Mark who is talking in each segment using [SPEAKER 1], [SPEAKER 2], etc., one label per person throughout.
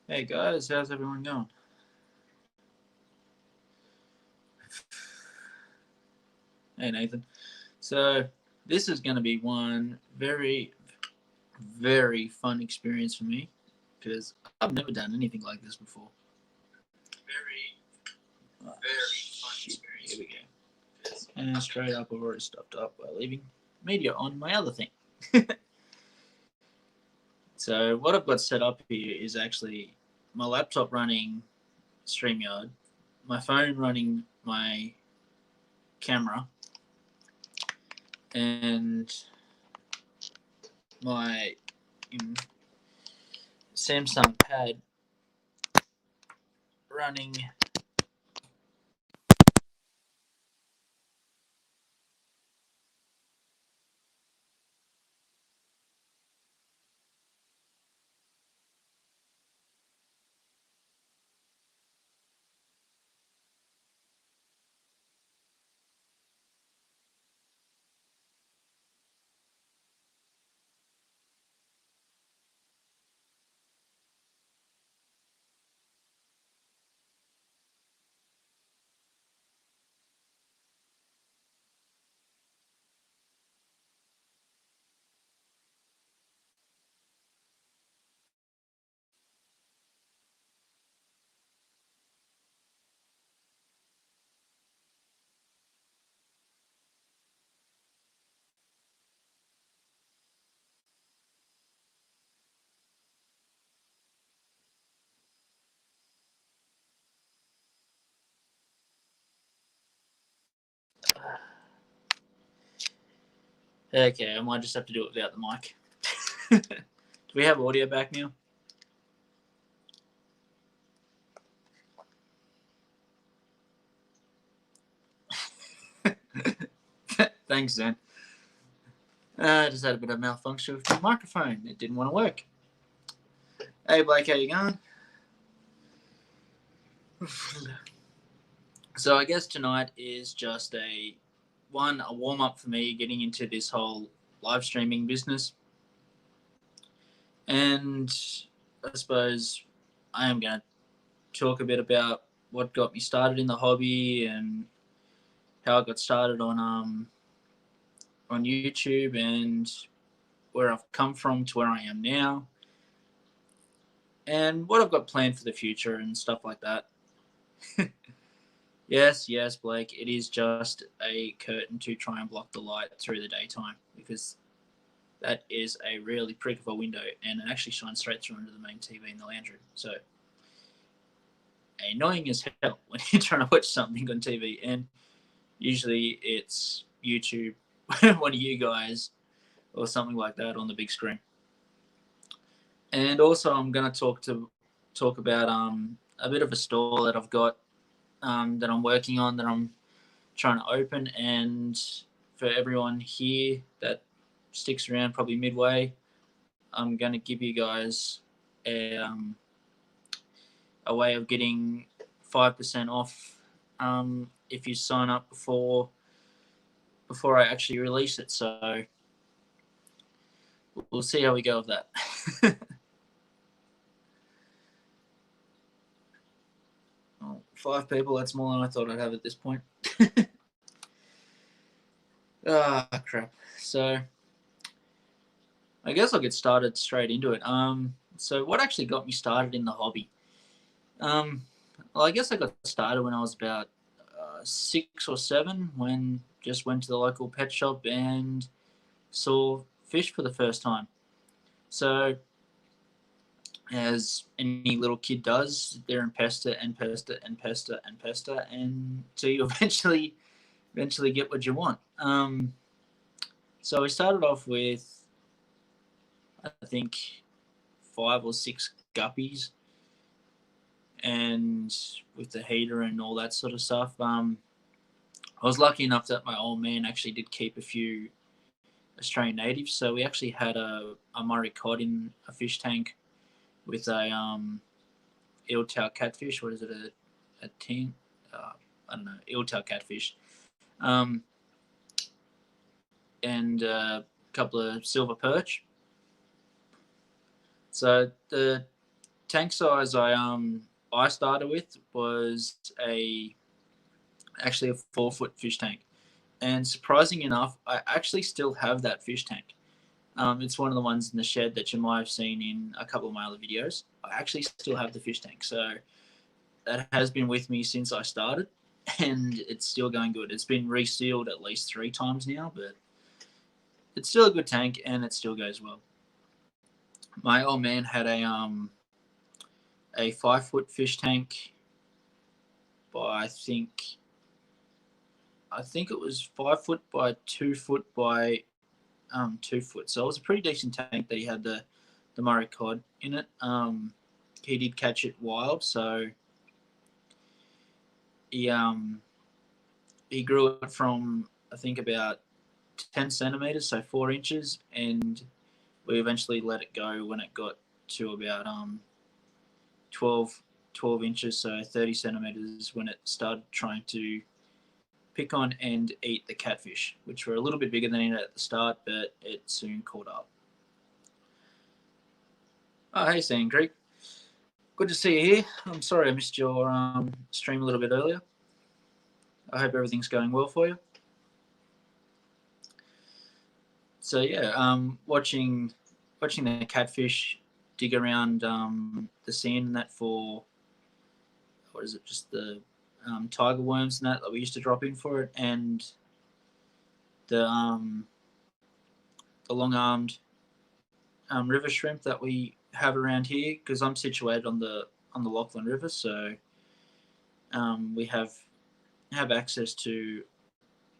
[SPEAKER 1] Hey guys, how's everyone going? Hey Nathan. So, this is going to be one very, very fun experience for me because I've never done anything like this before. Very fun experience. Here we go. And straight up, I've already stopped up by leaving media on my other thing. So, what I've got set up here is actually my laptop running StreamYard, my phone running my camera, and my Samsung Pad running Okay, I might just have to do it without the mic. Do we have audio back now? Thanks, Zen. I just had a bit of malfunction with my microphone. It didn't want to work. Hey, Blake, how you going? So I guess tonight is just a warm up for me getting into this whole live streaming business, and I suppose I am going to talk a bit about what got me started in the hobby and how I got started on YouTube and where I've come from to where I am now, and what I've got planned for the future and stuff like that. Yes, Blake, it is just a curtain to try and block the light through the daytime because that is a really prick of a window and it actually shines straight through into the main TV in the lounge room. So annoying as hell when you're trying to watch something on TV, and usually it's YouTube, one of you guys, or something like that on the big screen. And also, I'm going to talk about a bit of a store that I've got that I'm working on that I'm trying to open, and for everyone here that sticks around probably midway, I'm going to give you guys a way of getting 5% off if you sign up before I actually release it. So we'll see how we go with that. Well, 5 people, that's more than I thought I'd have at this point. Crap. So I guess I'll get started straight into it. So what actually got me started in the hobby? Well, I guess I got started when I was about 6 or 7, when just went to the local pet shop and saw fish for the first time. So, as any little kid does, sit there and pester and pester and pester and pester until you eventually get what you want. So we started off with, I think, 5 or 6 guppies, and with the heater and all that sort of stuff. I was lucky enough that my old man actually did keep a few Australian natives, so we actually had a Murray cod in a fish tank with a eeltail catfish. What is it? A tin? I don't know. Eeltail catfish, um, and a couple of silver perch. So the tank size I started with was actually a 4-foot fish tank, and surprising enough, I actually still have that fish tank. It's one of the ones in the shed that you might have seen in a couple of my other videos. I actually still have the fish tank, so that has been with me since I started, and it's still going good. It's been resealed at least 3 times now, but it's still a good tank and it still goes well. My old man had a 5-foot fish tank by I think it was 5 foot by 2 foot by 2 foot. So it was a pretty decent tank that he had the Murray cod in it. He did catch it wild, so he grew it from I think about 10 centimeters, so 4 inches, and we eventually let it go when it got to about 12 inches, so 30 centimeters, when it started trying to pick on and eat the catfish, which were a little bit bigger than it at the start, but it soon caught up. Oh, hey, Sand Creek. Good to see you here. I'm sorry I missed your stream a little bit earlier. I hope everything's going well for you. So yeah, watching the catfish dig around the sand and that for, what is it, just the tiger worms and that we used to drop in for it, and the long-armed river shrimp that we have around here, because I'm situated on the Lachlan River, so we have access to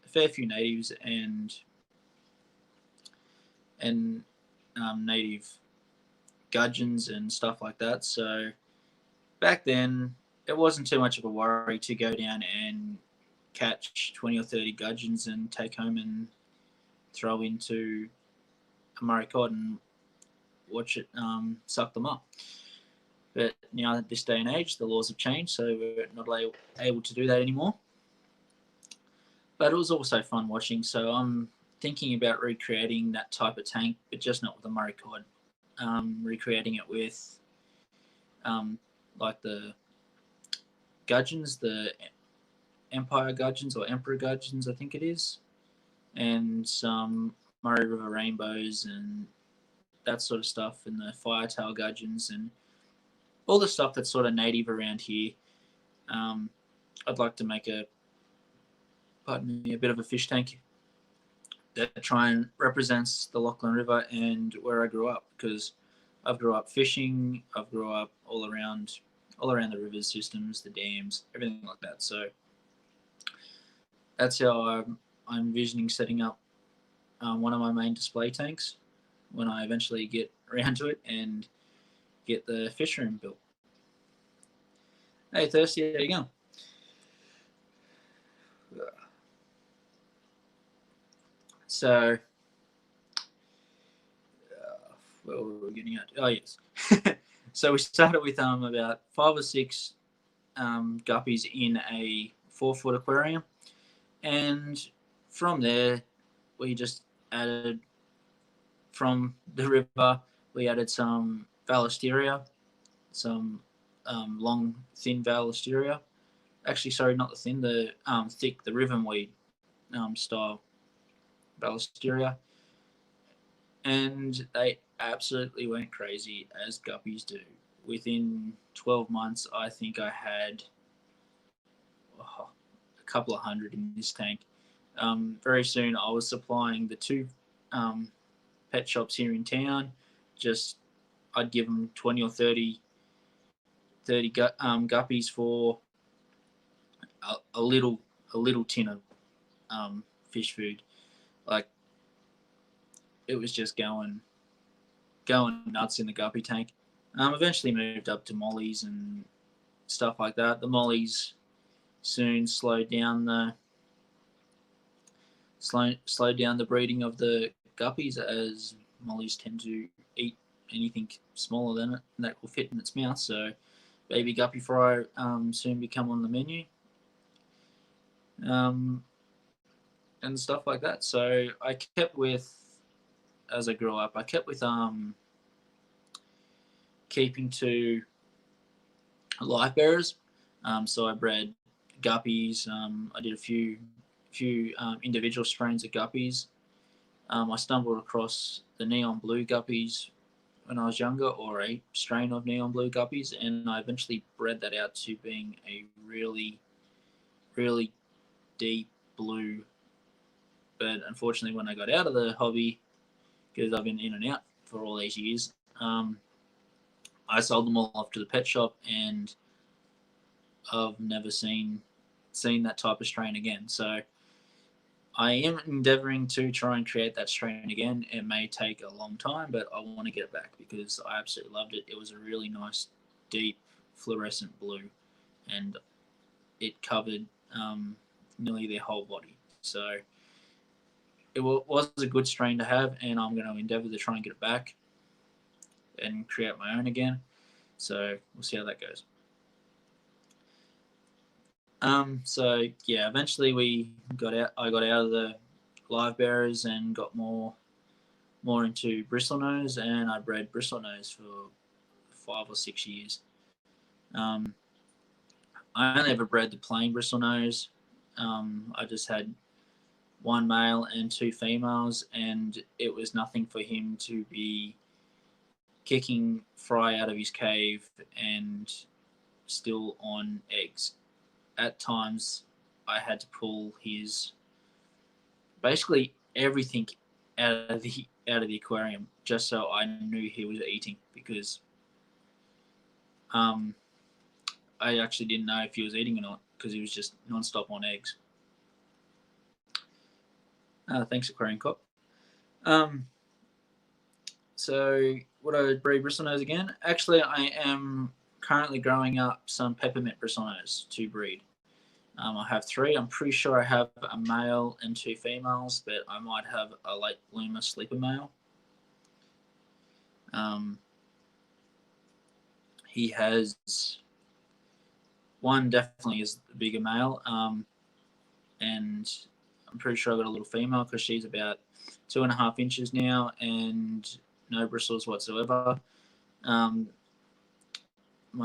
[SPEAKER 1] a fair few natives and native gudgeons and stuff like that. So back then, it wasn't too much of a worry to go down and catch 20 or 30 gudgeons and take home and throw into a Murray cod and watch it suck them up. But now at this day and age, the laws have changed, so we're not able to do that anymore. But it was also fun watching, so I'm thinking about recreating that type of tank, but just not with a Murray cod. Recreating it with like the gudgeons, the Empire gudgeons or Emperor gudgeons, I think it is, and some Murray River rainbows and that sort of stuff, and the firetail gudgeons and all the stuff that's sort of native around here. I'd like to make a bit of a fish tank that try and represents the Lachlan River and where I grew up, because I've grew up fishing. I've grew up all around the river systems, the dams, everything like that. So that's how I'm envisioning setting up one of my main display tanks when I eventually get around to it and get the fish room built. Hey, Thirsty, how you going? So, where were we getting at? Oh, yes. So we started with about 5 or 6 guppies in a 4-foot aquarium, and from there we just added, from the river, we added some Vallisteria, some long, thin Vallisteria. Actually, sorry, not the thin, the thick, the rivenweed style Vallisteria. And they absolutely went crazy, as guppies do. Within 12 months, I think I had a couple of hundred in this tank. Very soon, I was supplying the 2 pet shops here in town. Just, I'd give them 20 or 30 guppies for a little tin of fish food. Like, it was just going nuts in the guppy tank. Eventually moved up to mollies and stuff like that. The mollies soon slowed down the breeding of the guppies, as mollies tend to eat anything smaller than it that will fit in its mouth. So baby guppy fry soon become on the menu, and stuff like that. So I kept with, as I grew up, I kept with keeping to life bearers. So I bred guppies. I did a few individual strains of guppies. I stumbled across the neon blue guppies when I was younger, or a strain of neon blue guppies, and I eventually bred that out to being a really, really deep blue. But unfortunately, when I got out of the hobby, because I've been in and out for all these years, I sold them all off to the pet shop, and I've never seen that type of strain again. So I am endeavoring to try and create that strain again. It may take a long time, but I want to get it back because I absolutely loved it. It was a really nice, deep, fluorescent blue, and it covered nearly their whole body. So it was a good strain to have, and I'm going to endeavor to try and get it back and create my own again. So we'll see how that goes. So yeah, eventually we got out. I got out of the live bearers and got more into bristlenose, and I bred bristlenose for 5 or 6 years. I only ever bred the plain bristlenose. I just had one male and 2 females, and it was nothing for him to be kicking Fry out of his cave and still on eggs. At times, I had to pull his basically everything out of the aquarium just so I knew he was eating, because I actually didn't know if he was eating or not because he was just non-stop on eggs. Thanks, Aquarium Cop. So would I breed bristlenose again? Actually, I am currently growing up some peppermint bristlenose to breed. I have 3. I'm pretty sure I have a male and 2 females, but I might have a late bloomer sleeper male. He has one, definitely is the bigger male, and I'm pretty sure I got a little female because she's about 2.5 inches now and no bristles whatsoever. My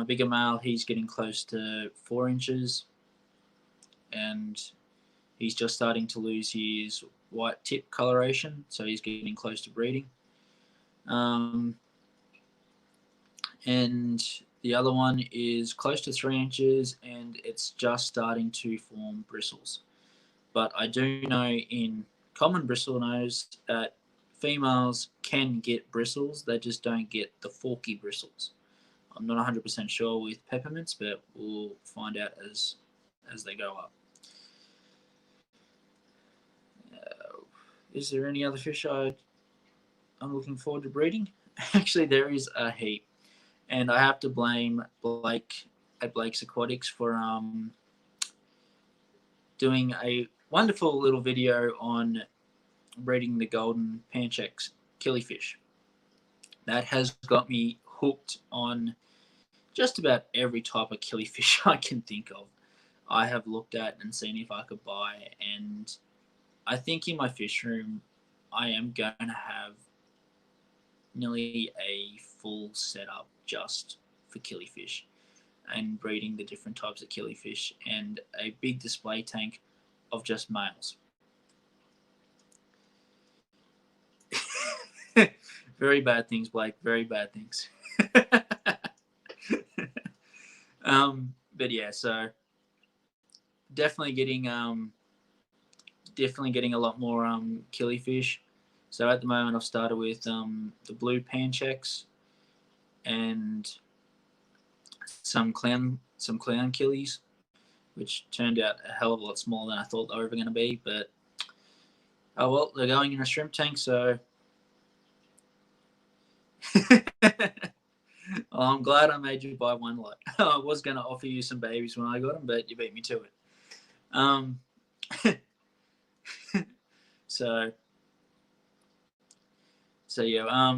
[SPEAKER 1] bigger male, he's getting close to 4 inches, and he's just starting to lose his white tip coloration, so he's getting close to breeding. And the other one is close to 3 inches, and it's just starting to form bristles. But I do know in common bristlenose that females can get bristles, they just don't get the forky bristles. I'm not 100% sure with peppermints, but we'll find out as they go up. Is there any other fish I'm looking forward to breeding? Actually, there is a heap, and I have to blame Blake at Blake's Aquatics for doing a wonderful little video on breeding the golden Panchex killifish. That has got me hooked on just about every type of killifish I can think of. I have looked at and seen if I could buy, and I think in my fish room I am going to have nearly a full setup just for killifish and breeding the different types of killifish, and a big display tank of just males. Very bad things, Blake. Very bad things. But yeah, so definitely getting a lot more killifish. So at the moment, I've started with the blue Panchex and some clown killies, which turned out a hell of a lot smaller than I thought they were going to be. But oh well, they're going in a shrimp tank, so. Well, I'm glad I made you buy one lot. I was going to offer you some babies when I got them, but you beat me to it. So yeah,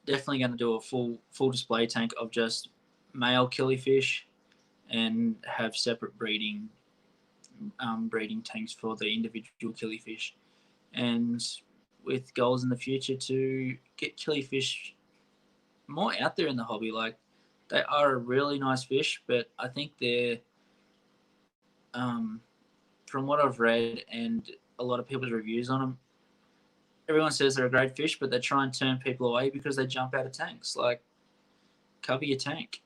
[SPEAKER 1] definitely going to do a full display tank of just male killifish, and have separate breeding tanks for the individual killifish, and with goals in the future to get killifish more out there in the hobby. Like, they are a really nice fish, but I think they're from what I've read and a lot of people's reviews on them, everyone says they're a great fish, but they try and turn people away because they jump out of tanks. Like, cover your tank.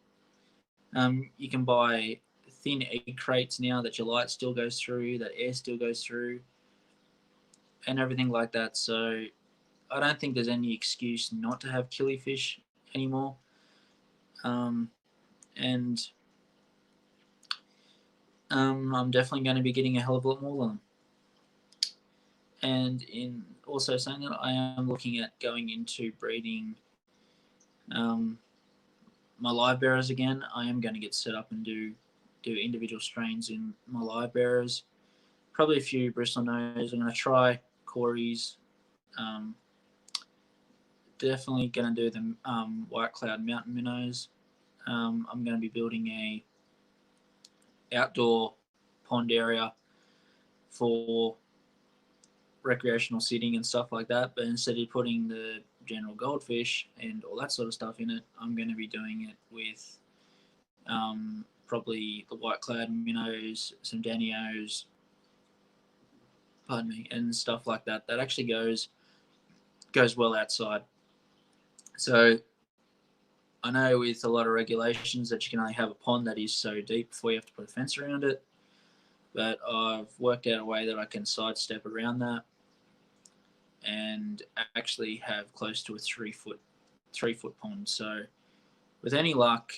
[SPEAKER 1] You can buy thin egg crates now that your light still goes through, that air still goes through, and everything like that. So I don't think there's any excuse not to have killifish anymore. And I'm definitely going to be getting a hell of a lot more of them. And in also saying that, I am looking at going into breeding my live bearers again. I am going to get set up and do individual strains in my live bearers. Probably a few Bristol nose. I'm going to try Corey's. Definitely going to do the White Cloud Mountain Minnows. I'm going to be building a outdoor pond area for recreational sitting and stuff like that, but instead of putting the general goldfish and all that sort of stuff in it, I'm going to be doing it with probably the white cloud minnows, some Danios, pardon me, and stuff like that. That actually goes well outside. So I know with a lot of regulations that you can only have a pond that is so deep before you have to put a fence around it, but I've worked out a way that I can sidestep around that and actually have close to a 3-foot pond. So with any luck,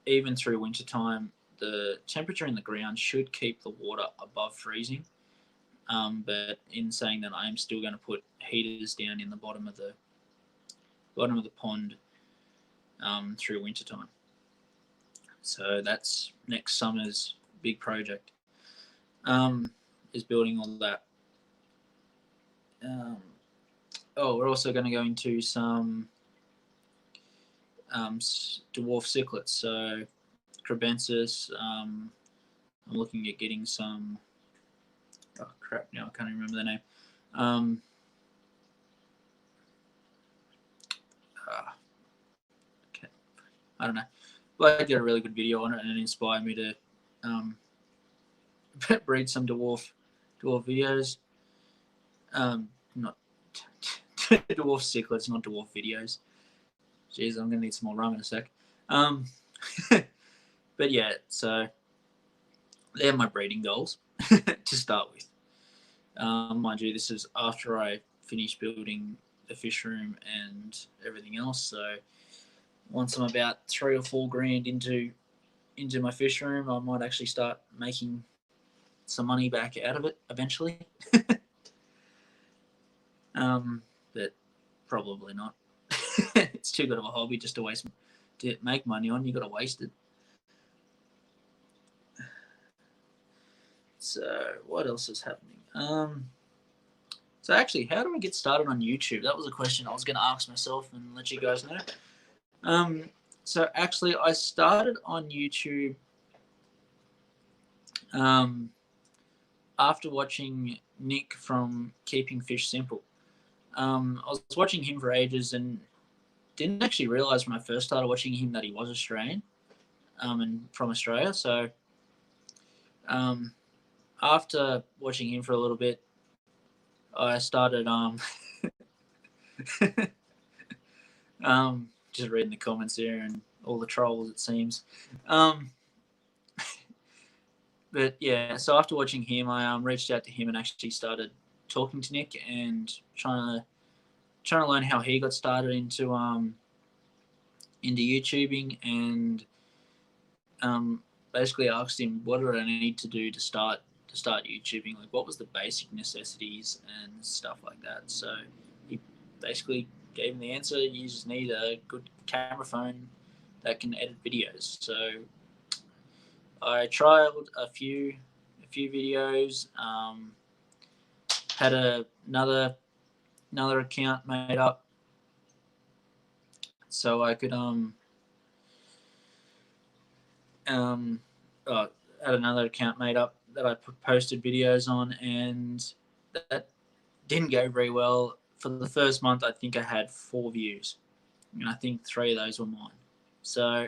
[SPEAKER 1] even through wintertime, the temperature in the ground should keep the water above freezing. But in saying that, I'm still going to put heaters down in the bottom of the pond through wintertime. So that's next summer's big project. Is building all that. We're also going to go into some dwarf cichlids. So Crebensis. I'm looking at getting some. Oh crap! Now I can't remember the name. Okay, I don't know. But I did a really good video on it, and it inspired me to breed some dwarf videos. Not dwarf cichlids, not dwarf videos. Jeez, I'm gonna need some more rum in a sec. But yeah, so they're my breeding goals to start with. Mind you, this is after I finish building the fish room and everything else. So once I'm about 3 or 4 grand into my fish room, I might actually start making some money back out of it eventually. But probably not. It's too good of a hobby just to make money on. You got to waste it. So what else is happening? So actually, how do I get started on YouTube? That was a question I was going to ask myself and let you guys know. So actually, I started on YouTube after watching Nick from Keeping Fish Simple. I was watching him for ages and didn't actually realize when I first started watching him that he was Australian and from Australia. So after watching him for a little bit, I started just reading the comments there and all the trolls, it seems. But yeah, so after watching him, I reached out to him and actually started talking to Nick and trying to learn how he got started into YouTubing, and basically asked him what did I need to do to start YouTubing, like what was the basic necessities and stuff like that. So he basically gave me the answer: you just need a good camera phone that can edit videos. So I trialed a few videos, had another account made up so I could had another account made up that I posted videos on, and that didn't go very well. For the first month, I think I had 4 views, and I think 3 of those were mine. So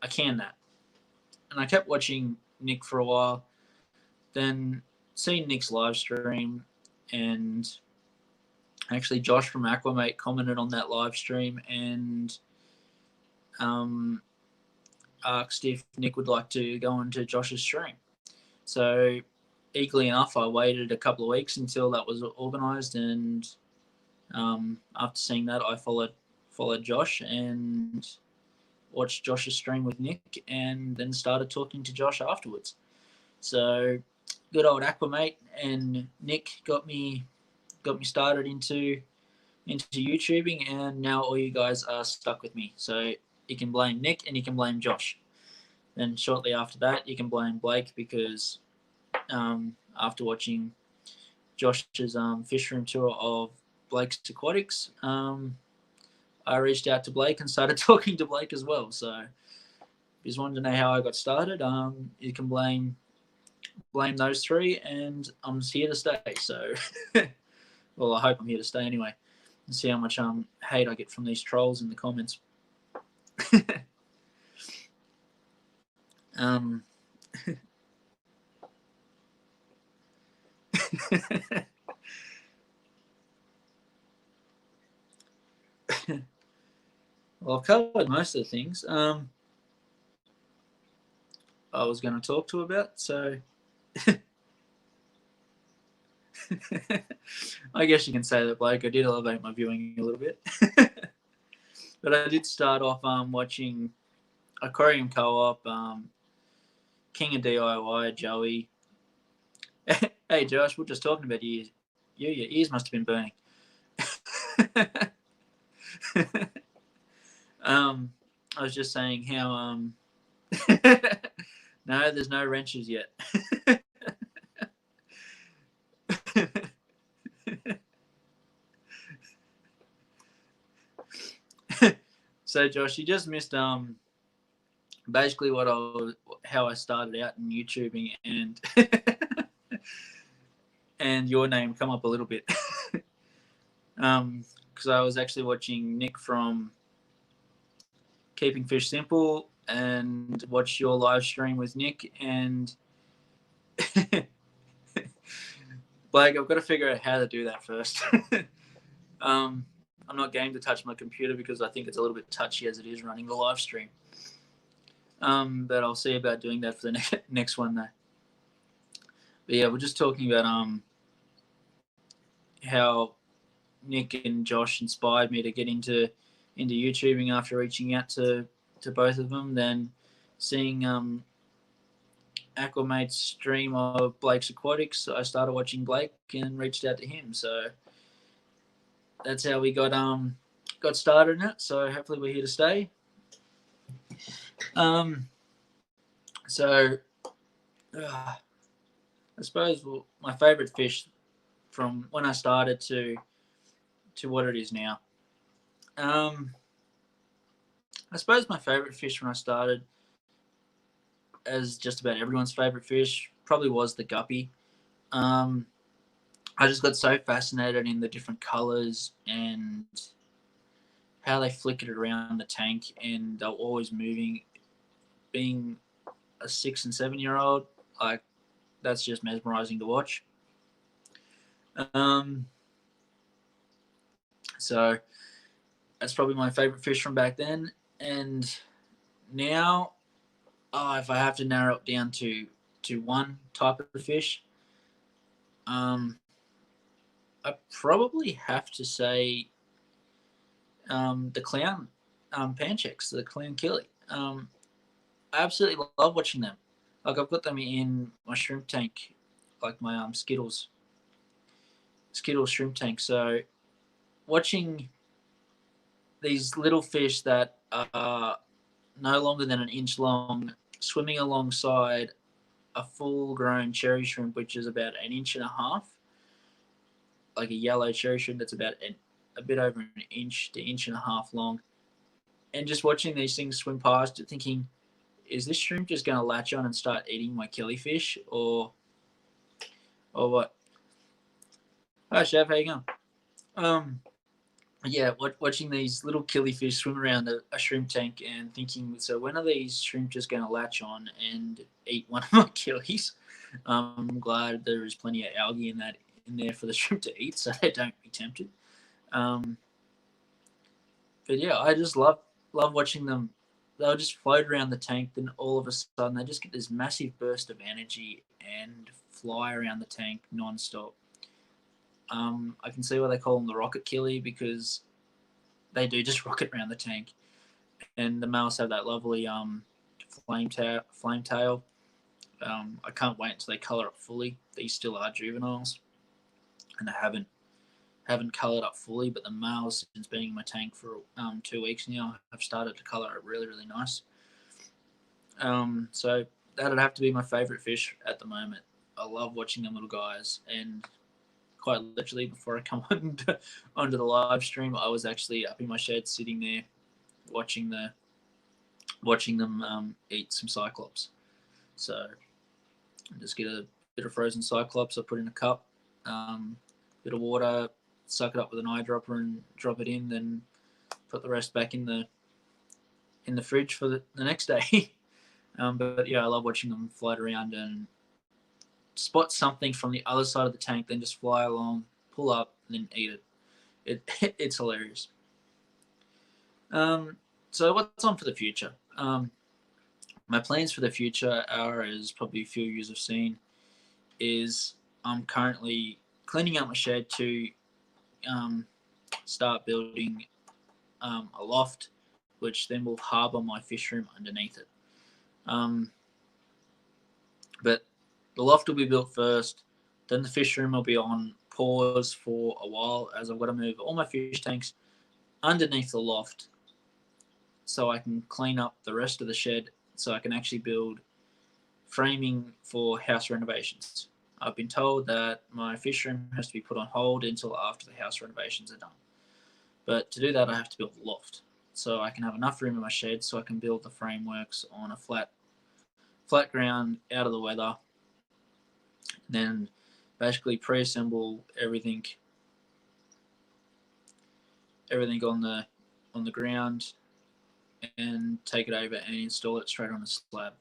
[SPEAKER 1] I canned that. And I kept watching Nick for a while. Then seeing Nick's live stream, and actually Josh from Aquamate commented on that live stream and asked if Nick would like to go into Josh's stream. So equally enough, I waited a couple of weeks until that was organised, and after seeing that, I followed Josh and watched Josh's stream with Nick, and then started talking to Josh afterwards. So good old Aquamate and Nick got me started into YouTubing, and now all you guys are stuck with me. So you can blame Nick and you can blame Josh. Then shortly after that, you can blame Blake, because after watching Josh's fish room tour of Blake's Aquatics, I reached out to Blake and started talking to Blake as well. So if you just wanted to know how I got started, you can blame those three, and I'm here to stay. So, well, I hope I'm here to stay anyway, and see how much hate I get from these trolls in the comments. Well, I've covered most of the things I was going to talk to about, so I guess you can say that, Blake. I did elevate my viewing a little bit. But I did start off watching Aquarium Co-op, King of DIY, Joey. Hey, Josh, we're just talking about your ears must have been burning. I was just saying how no, there's no wrenches yet. So Josh, you just missed basically how I started out in YouTubing, and and your name come up a little bit. Because I was actually watching Nick from Keeping Fish Simple and watched your live stream with Nick, and Blake, I've got to figure out how to do that first. I'm not game to touch my computer because I think it's a little bit touchy as it is running the live stream. But I'll see about doing that for the next one though. But yeah, we're just talking about how Nick and Josh inspired me to get into YouTubing after reaching out to both of them. Then seeing Aquamate's stream of Blake's Aquatics, I started watching Blake and reached out to him. So that's how we got started in it. So hopefully we're here to stay. So I suppose my favorite fish from when I started to what it is now. I suppose my favorite fish when I started, as just about everyone's favorite fish, probably was the guppy. I just got so fascinated in the different colors and how they flickered around the tank, and they were always moving. Being a 6 and 7 year old, like, that's just mesmerizing to watch. So that's probably my favorite fish from back then. And now, if I have to narrow it down to one type of fish, I probably have to say the clown pancheks, the clown killie. I absolutely love watching them. Like, I've got them in my shrimp tank, like my Skittles shrimp tank. So watching these little fish that are no longer than an inch long swimming alongside a full-grown cherry shrimp, which is about an inch and a half, like a yellow cherry shrimp that's about a bit over an inch to inch and a half long, and just watching these things swim past, thinking, is this shrimp just going to latch on and start eating my killifish, or what? Hi, Chef, how you going? yeah, watching these little killifish swim around a shrimp tank and thinking, so when are these shrimp just going to latch on and eat one of my killies? I'm glad there is plenty of algae in there for the shrimp to eat, so they don't be tempted. Um, but yeah, I just love watching them. They'll just float around the tank, then all of a sudden they just get this massive burst of energy and fly around the tank non-stop. I can see why they call them the rocket killie, because they do just rocket around the tank. And the males have that lovely flame tail. I can't wait until they colour up fully. These still are juveniles, and they haven't coloured up fully. But the males, since being in my tank for 2 weeks now, have started to colour up really, really nice. So that'd have to be my favourite fish at the moment. I love watching them little guys, and quite literally, before I come onto the live stream, I was actually up in my shed, sitting there, watching them eat some cyclops. So I just get a bit of frozen cyclops. I put in a cup, bit of water, suck it up with an eyedropper, and drop it in. Then put the rest back in the fridge for the next day. But yeah, I love watching them float around and spot something from the other side of the tank, then just fly along, pull up, and then eat it. It's hilarious. So what's on for the future? My plans for the future are, as probably a few of you have seen, is I'm currently cleaning out my shed to start building a loft, which then will harbour my fish room underneath it. But the loft will be built first, then the fish room will be on pause for a while, as I've got to move all my fish tanks underneath the loft so I can clean up the rest of the shed, so I can actually build framing for house renovations. I've been told that my fish room has to be put on hold until after the house renovations are done. But to do that, I have to build a loft, so I can have enough room in my shed so I can build the frameworks on a flat ground, out of the weather, then basically pre-assemble everything on the ground, and take it over and install it straight on a slab.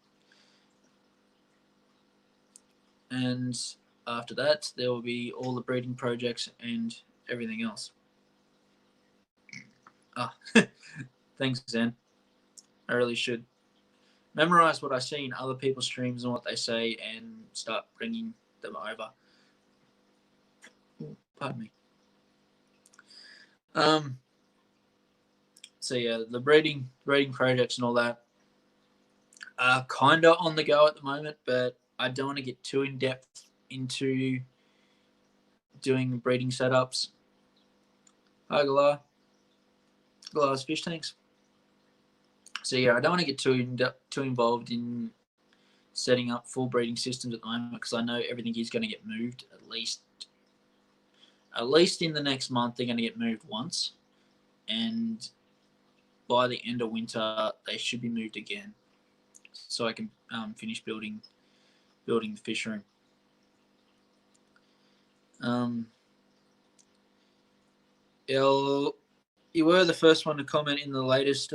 [SPEAKER 1] And after that, there will be all the breeding projects and everything else. Thanks, Zen. I really should memorize what I see in other people's streams and what they say, and start bringing them over. Pardon me. So yeah, the breeding projects and all that are kind of on the go at the moment, but I don't want to get too in depth into doing breeding setups. Hi, Galar. Galar's fish tanks. So yeah, I don't want to get too involved in setting up full breeding systems at the moment, because I know everything is going to get moved at least in the next month. They're going to get moved once, and by the end of winter they should be moved again, so I can finish building the fish room. You were the first one to comment in the latest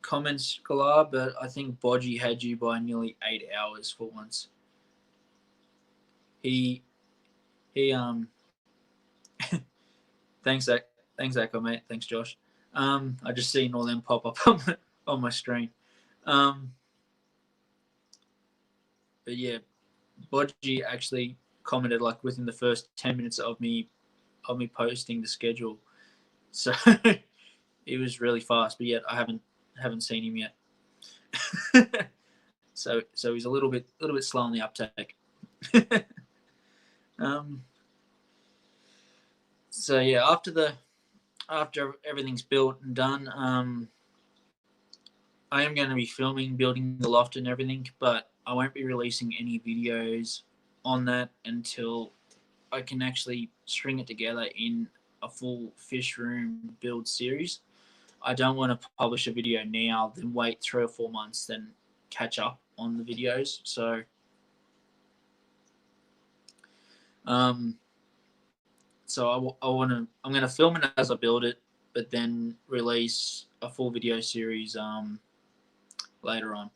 [SPEAKER 1] comments, Galar, but I think Bodgy had you by nearly 8 hours for once. He thanks Echo, mate. Thanks, Josh. I just seen all them pop up on my screen. But yeah, Bodgy actually commented like within the first 10 minutes of me posting the schedule, so it was really fast. But yet I haven't seen him yet. so he's a little bit slow on the uptake. So yeah, after everything's built and done, I am going to be filming building the loft and everything, but I won't be releasing any videos on that until I can actually string it together in a full fish room build series. I don't want to publish a video now, then wait 3 or 4 months, then catch up on the videos. So So I'm gonna film it as I build it, but then release a full video series later on.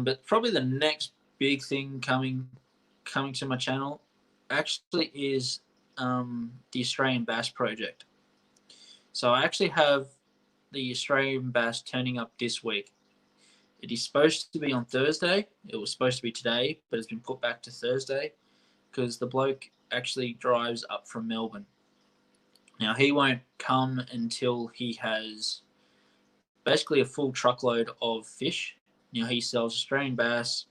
[SPEAKER 1] But probably the next big thing coming to my channel actually is the Australian Bass Project. So I actually have the Australian Bass turning up this week. It is supposed to be on Thursday. It was supposed to be today, but it's been put back to Thursday because the bloke actually drives up from Melbourne. Now, he won't come until he has basically a full truckload of fish. Now, he sells Australian bass,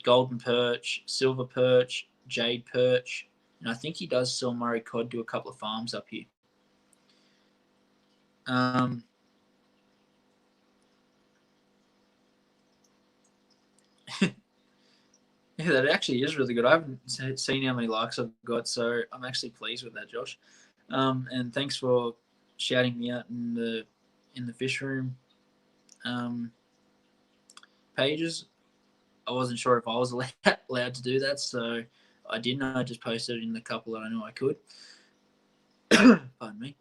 [SPEAKER 1] golden perch, silver perch, jade perch, and I think he does sell Murray cod to a couple of farms up here. Yeah, that actually is really good. I haven't seen how many likes I've got, so I'm actually pleased with that, Josh. And thanks for shouting me out in the fish room pages. I wasn't sure if I was allowed to do that, so I didn't. I just posted it in the couple that I knew I could. Pardon me.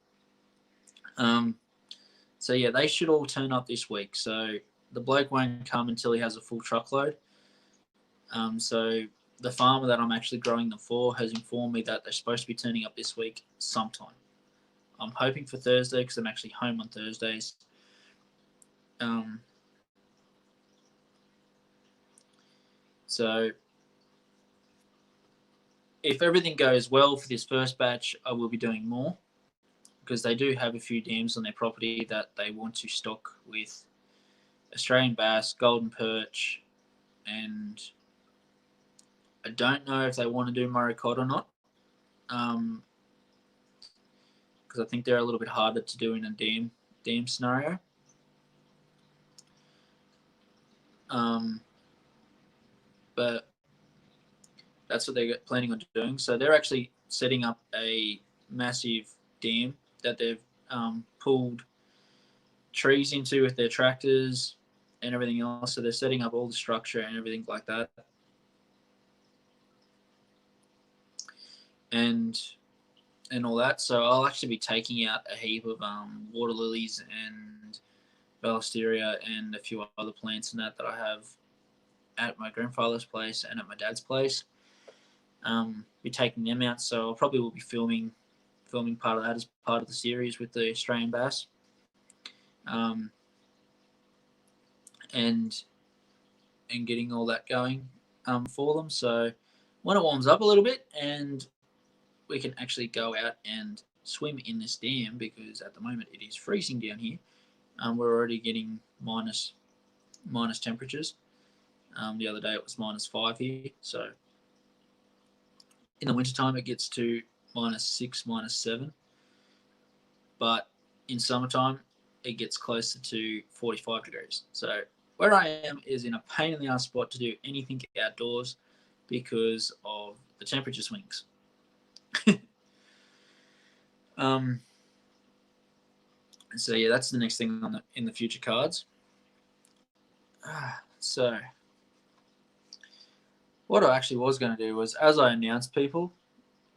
[SPEAKER 1] So yeah, they should all turn up this week. So the bloke won't come until he has a full truckload. So the farmer that I'm actually growing them for has informed me that they're supposed to be turning up this week sometime. I'm hoping for Thursday because I'm actually home on Thursdays. So if everything goes well for this first batch, I will be doing more because they do have a few dams on their property that they want to stock with Australian bass, golden perch, and I don't know if they want to do Murray cod or not, because I think they're a little bit harder to do in a dam scenario. But that's what they're planning on doing. So they're actually setting up a massive dam that they've pulled trees into with their tractors and everything else. So they're setting up all the structure and everything like that. And all that. So I'll actually be taking out a heap of water lilies and Ballasteria and a few other plants and that I have at my grandfather's place and at my dad's place. Be taking them out, so I probably will be filming part of that as part of the series with the Australian bass, and getting all that going for them. So when it warms up a little bit and we can actually go out and swim in this dam, because at the moment it is freezing down here. We're already getting minus temperatures. The other day it was -5 here, so in the wintertime it gets to -6, -7, but in summertime it gets closer to 45 degrees. So where I am is in a pain in the ass spot to do anything outdoors because of the temperature swings. So yeah, that's the next thing in the future cards. So what I actually was going to do was, as I announced people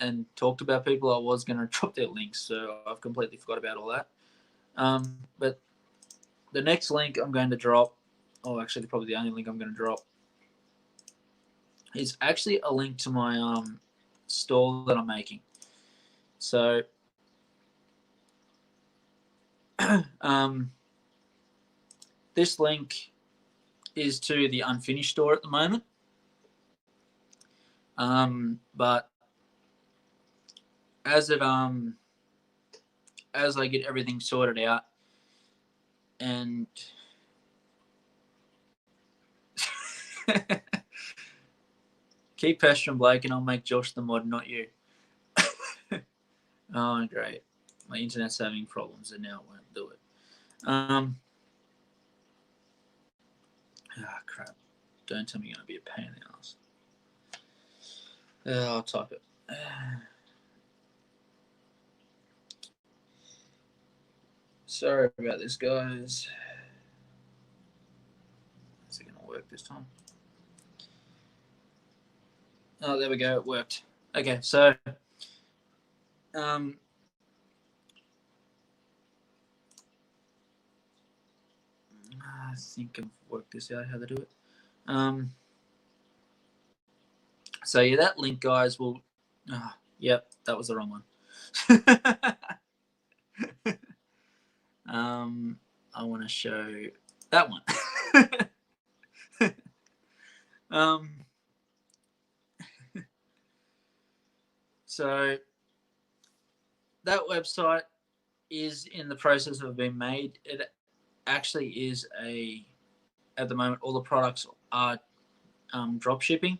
[SPEAKER 1] and talked about people, I was going to drop their links. So I've completely forgot about all that. But the next link I'm going to drop, actually probably the only link I'm going to drop, is actually a link to my stall that I'm making. So this link is to the unfinished store at the moment. But as I get everything sorted out and keep pestering Blake and I'll make Josh the mod, not you. Oh, great. My internet's having problems and now it won't do it. Crap. Don't tell me you're going to be a pain in the ass. I'll type it. Sorry about this, guys. Is it going to work this time? Oh, there we go. It worked. Okay, so Um, I think I've worked this out how to do it. So yeah, that link, guys, will. Yep, that was the wrong one. I want to show that one. um, so that website is in the process of being made. It actually is at the moment, all the products are drop shipping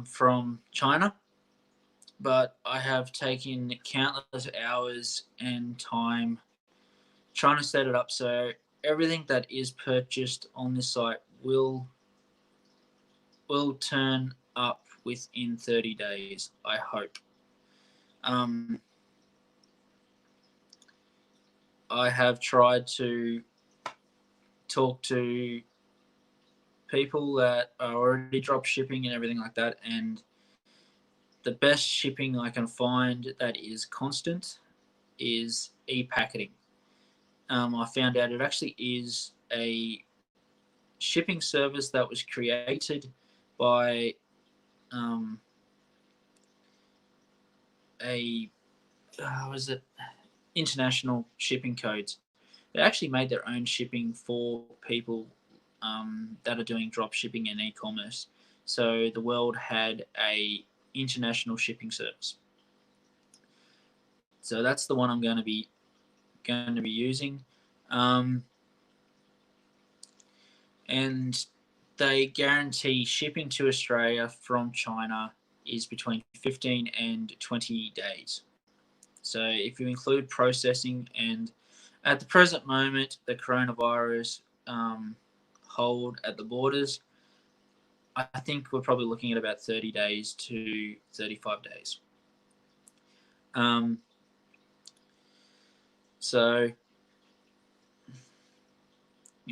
[SPEAKER 1] from China, but I have taken countless hours and time trying to set it up so everything that is purchased on this site will turn up within 30 days, I hope. I have tried to talk to people that are already drop shipping and everything like that, and the best shipping I can find that is constant is e-packeting. I found out it actually is a shipping service that was created by a was it international shipping codes. They actually made their own shipping for people that are doing drop shipping and e-commerce. So the world had a international shipping service. So that's the one I'm going to be using, and they guarantee shipping to Australia from China is between 15 and 20 days. So if you include processing and at the present moment the coronavirus hold at the borders, I think we're probably looking at about 30 days to 35 days. So,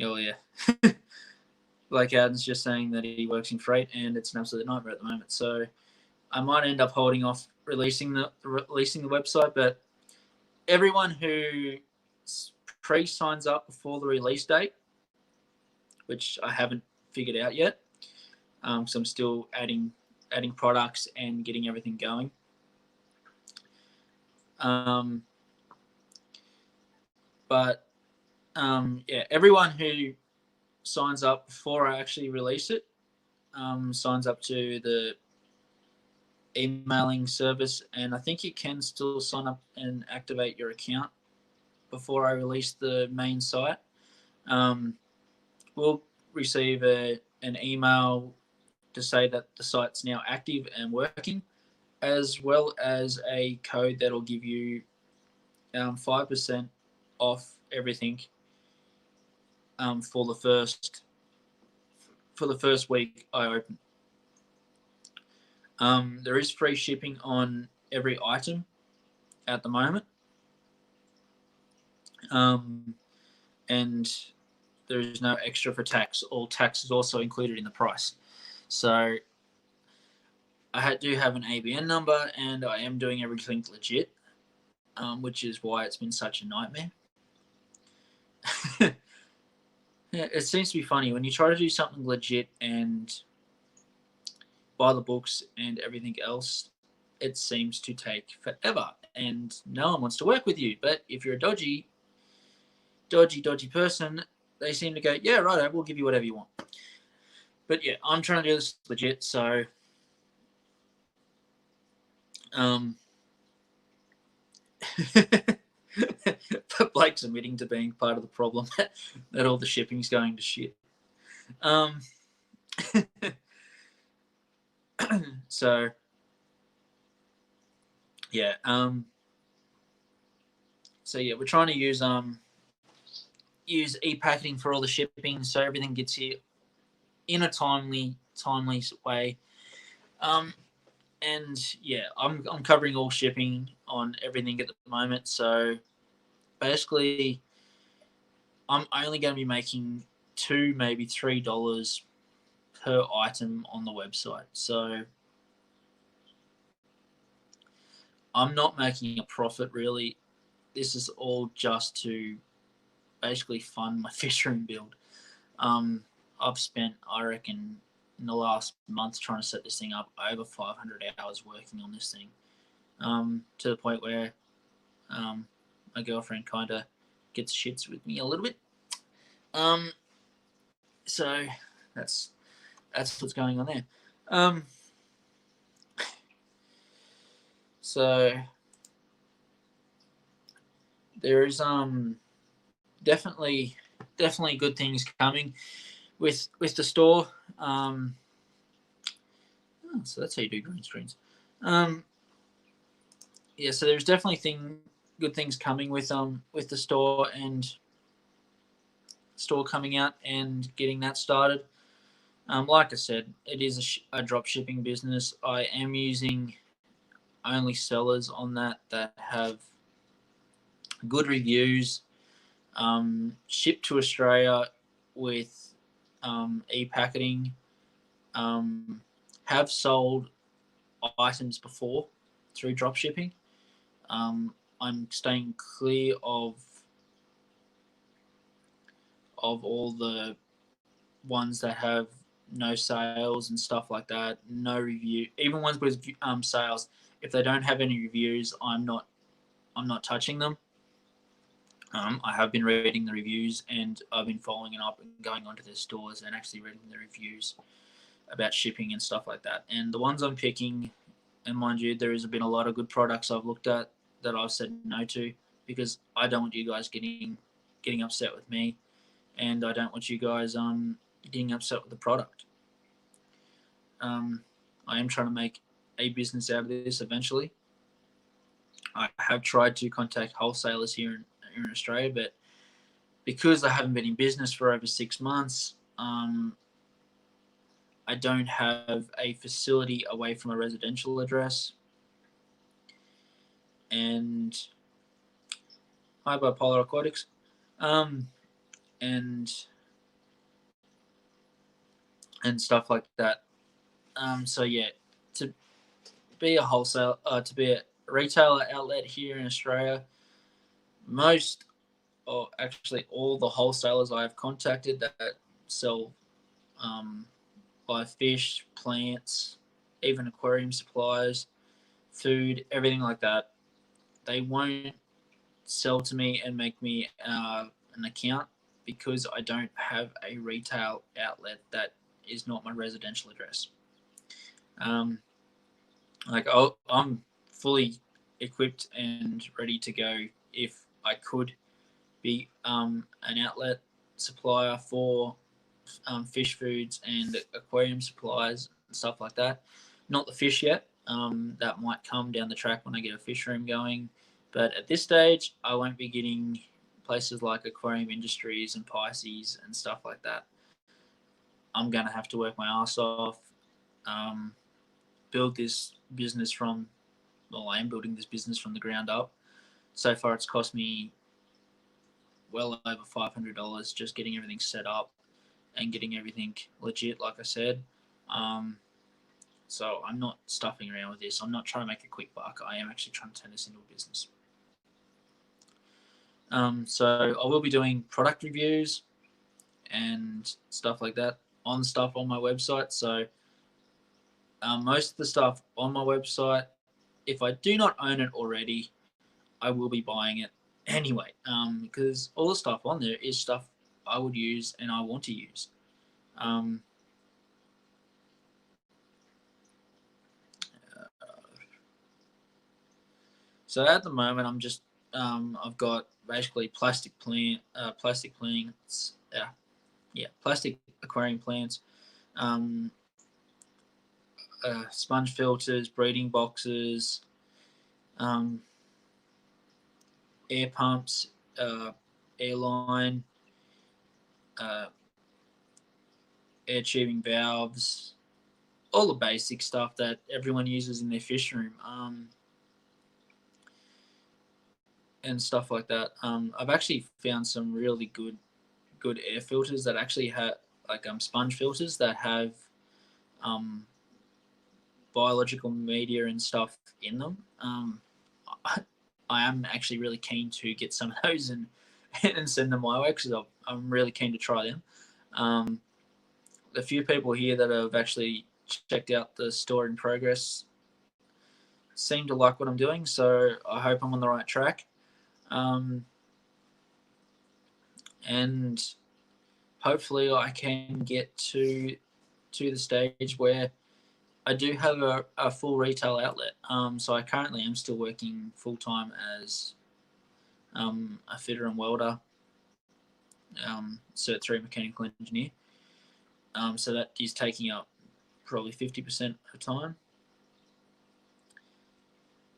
[SPEAKER 1] oh yeah. Like Adam's just saying that he works in freight and it's an absolute nightmare at the moment. So I might end up holding off releasing the website, but everyone who pre-signs up before the release date, which I haven't figured out yet, because I'm still adding products and getting everything going. But yeah, everyone who signs up before I actually release it signs up to the emailing service, and I think you can still sign up and activate your account before I release the main site. We'll receive an email to say that the site's now active and working, as well as a code that'll give you 5% off everything for the first week I open. There is free shipping on every item at the moment, and there is no extra for tax. All tax is also included in the price. So I do have an ABN number, and I am doing everything legit, which is why it's been such a nightmare. Yeah, it seems to be funny when you try to do something legit and by the books and everything else, it seems to take forever and no one wants to work with you. But if you're a dodgy person, they seem to go, yeah, right, we'll give you whatever you want. But yeah, I'm trying to do this legit, so but Blake's admitting to being part of the problem that all the shipping's going to shit. So yeah, so yeah, we're trying to use e-packeting for all the shipping, so everything gets here in a timely way. And yeah, I'm covering all shipping on everything at the moment. So basically, I'm only going to be making $2, maybe $3 per item on the website. So I'm not making a profit really. This is all just to basically fund my fish room build. I've spent, I reckon, in the last month trying to set this thing up, over 500 hours working on this thing, to the point where my girlfriend kind of gets shits with me a little bit. So that's what's going on there. So there is definitely good things coming with the store. So that's how you do green screens. Yeah, so there's definitely good things coming with the store and store coming out and getting that started. Like I said, it is a drop shipping business. I am using only sellers on that have good reviews, shipped to Australia with e-packeting, have sold items before through drop shipping. I'm staying clear of all the ones that have no sales and stuff like that, no review. Even ones with sales, if they don't have any reviews, I'm not touching them. I have been reading the reviews, and I've been following it up and going onto their stores and actually reading the reviews about shipping and stuff like that. And the ones I'm picking, and mind you, there has been a lot of good products I've looked at that I've said no to, because I don't want you guys getting upset with me, and I don't want you guys getting upset with the product. I am trying to make a business out of this eventually. I have tried to contact wholesalers here in Australia, but because I haven't been in business for over 6 months, I don't have a facility away from a residential address. And hi, Bipolar Aquatics. And stuff like that. So yeah, to be a retailer outlet here in Australia, most, or actually all the wholesalers I have contacted that sell live fish, plants, even aquarium supplies, food, everything like that, they won't sell to me and make me an account, because I don't have a retail outlet that is not my residential address. I'm fully equipped and ready to go if I could be an outlet supplier for fish foods and aquarium supplies and stuff like that. Not the fish yet. That might come down the track when I get a fish room going. But at this stage, I won't be getting places like Aquarium Industries and Pisces and stuff like that. I'm going to have to work my ass off, build this business from, well, I am building this business from the ground up. So far, it's cost me well over $500 just getting everything set up and getting everything legit, like I said. So I'm not stuffing around with this. I'm not trying to make a quick buck. I am actually trying to turn this into a business. So I will be doing product reviews and stuff like that on my website. So most of the stuff on my website, if I do not own it already, I will be buying it anyway, because all the stuff on there is stuff I would use and I want to use. So at the moment, I'm just I've got basically plastic plants, plastic aquarium plants, sponge filters, breeding boxes, air pumps, airline, air tubing valves, all the basic stuff that everyone uses in their fish room, and stuff like that. I've actually found some really good air filters that actually have sponge filters that have biological media and stuff in them. I am actually really keen to get some of those and send them my way, because I'm really keen to try them. A few people here that have actually checked out the store in progress seem to like what I'm doing, so I hope I'm on the right track. And hopefully I can get to the stage where I do have a full retail outlet. So I currently am still working full time as a fitter and welder, Cert 3 mechanical engineer. So that is taking up probably 50% of time.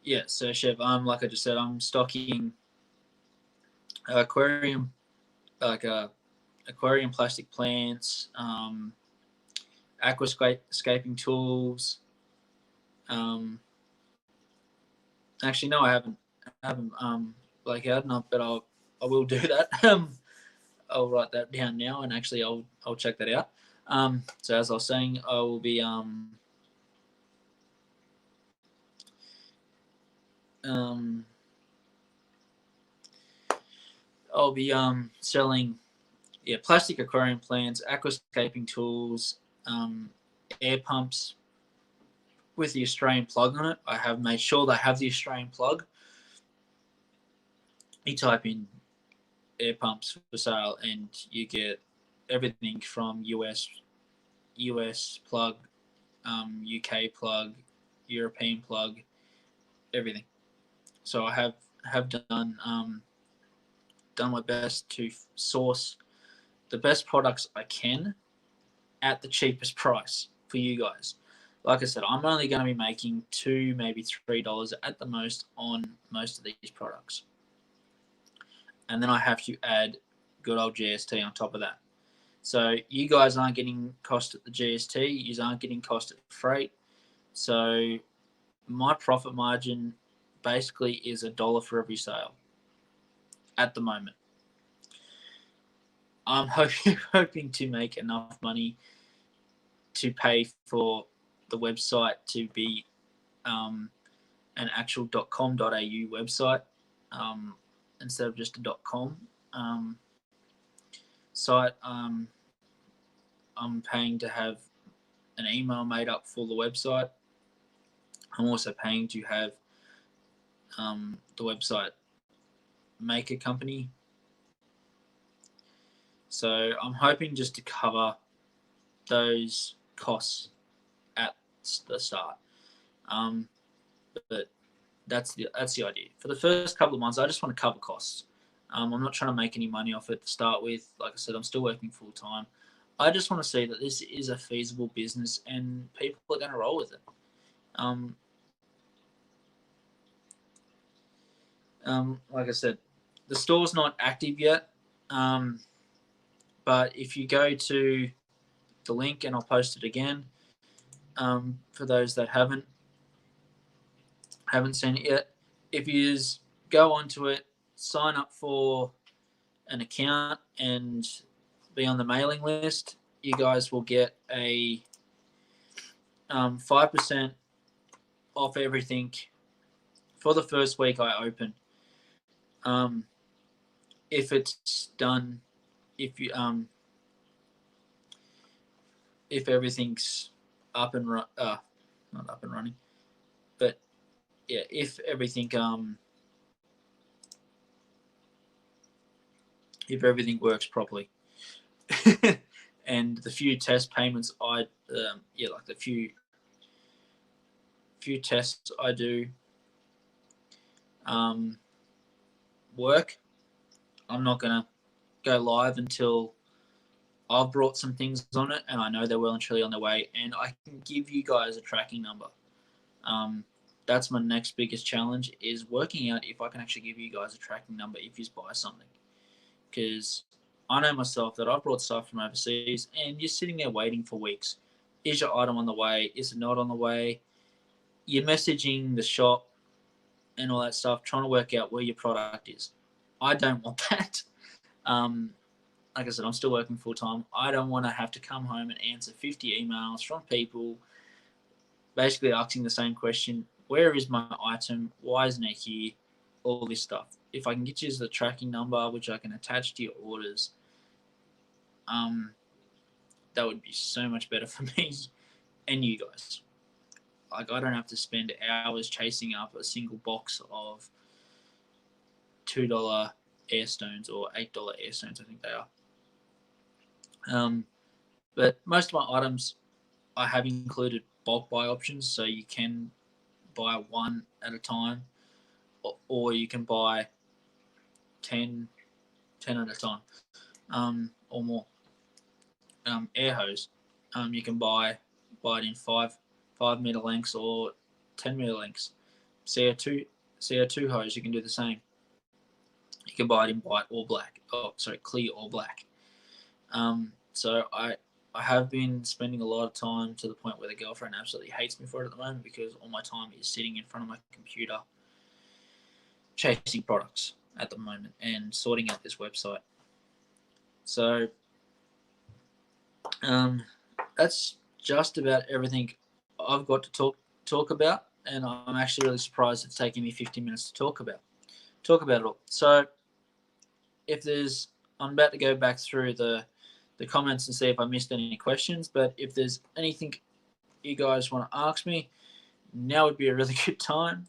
[SPEAKER 1] Yeah, so Chev, like I just said, I'm stocking aquarium, like aquarium plastic plants, aquascaping tools. Actually, no, I haven't like out, but I will do that. I'll write that down now, and actually I'll check that out. So as I was saying, I will be I'll be selling plastic aquarium plants, aquascaping tools, air pumps with the Australian plug on it. I have made sure they have the Australian plug. You type in air pumps for sale, and you get everything from US plug, UK plug, European plug, everything. So I have done my best to source the best products I can at the cheapest price for you guys. Like I said, I'm only going to be making $2, maybe $3 at the most on most of these products. And then I have to add good old GST on top of that. So you guys aren't getting cost at the GST, you aren't getting cost at freight. So my profit margin basically is $1 for every sale at the moment. I'm hoping to make enough money to pay for the website to be an actual .com.au website instead of just a .com site. I'm paying to have an email made up for the website. I'm also paying to have the website make a company. So I'm hoping just to cover those costs at the start. But that's the idea. For the first couple of months, I just want to cover costs. I'm not trying to make any money off it to start with. Like I said, I'm still working full time. I just want to see that this is a feasible business and people are going to roll with it. Like I said, the store's not active yet, but if you go to the link, and I'll post it again for those that haven't seen it yet. If you just go onto it, sign up for an account, and be on the mailing list, you guys will get a 5% off everything for the first week I open. If it's done, if everything's up and not up and running, but yeah, if everything works properly, and the few test payments like the few tests I do work, I'm not gonna go live until I've brought some things on it and I know they're well and truly on their way, and I can give you guys a tracking number. That's my next biggest challenge, is working out if I can actually give you guys a tracking number if you buy something. Because I know myself that I've brought stuff from overseas and you're sitting there waiting for weeks. Is your item on the way? Is it not on the way? You're messaging the shop and all that stuff, trying to work out where your product is. I don't want that. Like I said, I'm still working full time. I don't want to have to come home and answer 50 emails from people basically asking the same question where is my item? Why isn't it here? All this stuff. If I can get you the tracking number, which I can attach to your orders, that would be so much better for me and you guys. Like, I don't have to spend hours chasing up a single box of $2 Airstones or $8 Airstones, I think they are. But most of my items, I have included bulk buy options, so you can buy one at a time, or you can buy 10 at a time, or more. Air hose, you can buy it in 5 meter lengths or 10 meter lengths. CO2 hose, you can do the same. You can buy it in white or black. Oh, sorry, clear or black. So I have been spending a lot of time, to the point where the girlfriend absolutely hates me for it at the moment, because all my time is sitting in front of my computer chasing products at the moment and sorting out this website. So that's just about everything I've got to talk about, and I'm actually really surprised it's taken me 15 minutes to talk about it all. So I'm about to go back through the comments and see if I missed any questions, but if there's anything you guys want to ask me, now would be a really good time,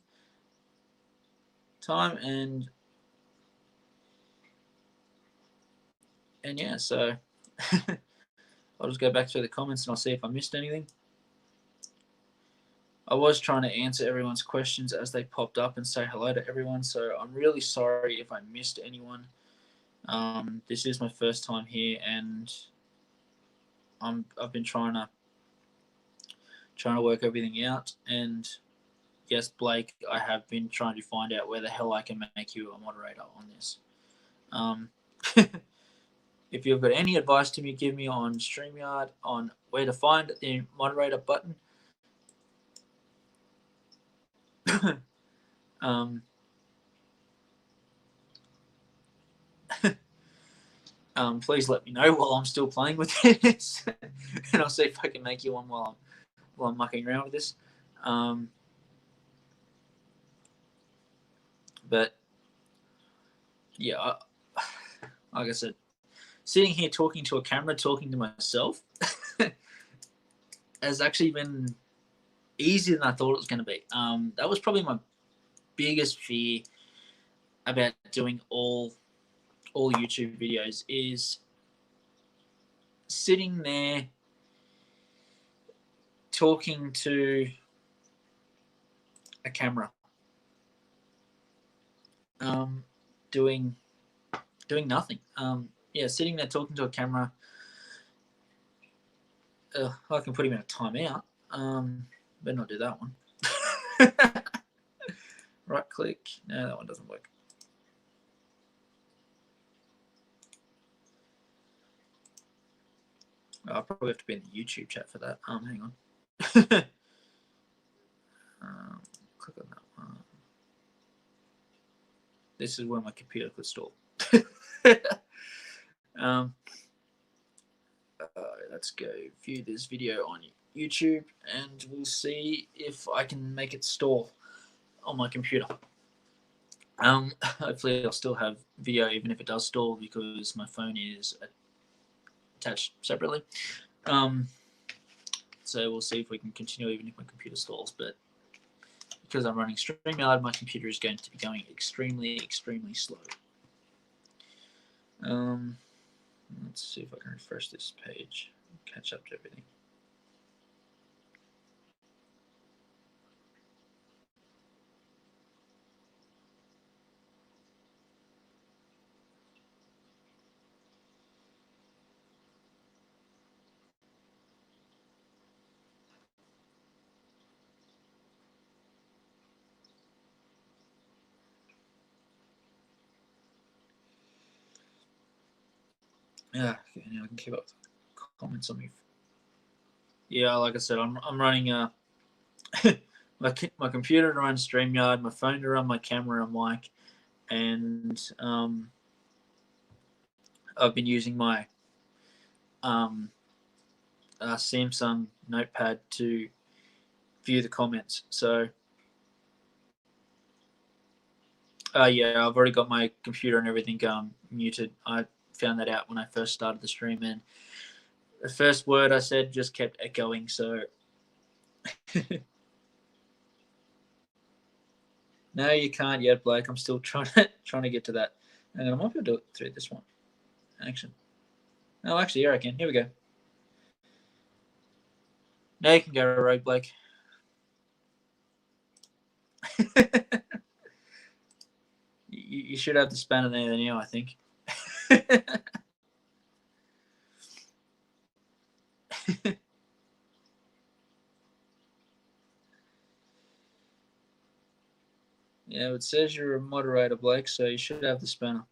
[SPEAKER 1] and yeah, so I'll just go back through the comments and I'll see if I missed anything. I was trying to answer everyone's questions as they popped up and say hello to everyone, so I'm really sorry if I missed anyone. This is my first time here, and I've been trying to work everything out. And yes, Blake, I have been trying to find out where the hell I can make you a moderator on this. If you've got any advice to give me on StreamYard on where to find the moderator button, please let me know while I'm still playing with this, and I'll see if I can make you one while I'm mucking around with this. But yeah, like I said, sitting here talking to a camera, talking to myself, has actually been easier than I thought it was going to be. That was probably my biggest fear about doing all YouTube videos, is sitting there talking to a camera, doing nothing. Yeah, sitting there talking to a camera. I can put him in a timeout. Better not do that one. Right click. No, that one doesn't work. I'll probably have to be in the YouTube chat for that. Hang on. Click on that one. This is where my computer could stall. Let's go view this video on YouTube, and we'll see if I can make it stall on my computer. Hopefully I'll still have video even if it does stall, because my phone is attached separately. So we'll see if we can continue even if my computer stalls. But because I'm running StreamYard, my computer is going to be going extremely slow. Let's see if I can refresh this page, catch up to everything. Yeah, okay, now I can keep up with comments on me. Yeah, like I said, I'm running my computer to run StreamYard, my phone to run my camera and mic, and I've been using my Samsung Notepad to view the comments. So Yeah, I've already got my computer and everything muted. I found that out when I first started the stream, and the first word I said just kept echoing. So no, you can't yet, Blake. I'm still trying to get to that. And I might be able to do it through this one. Action. Oh, actually, here I can. Here we go. Now you can go rogue, Blake. You should have the spanner there now, I think. Yeah, it says you're a moderator, Blake, so you should have the spanner.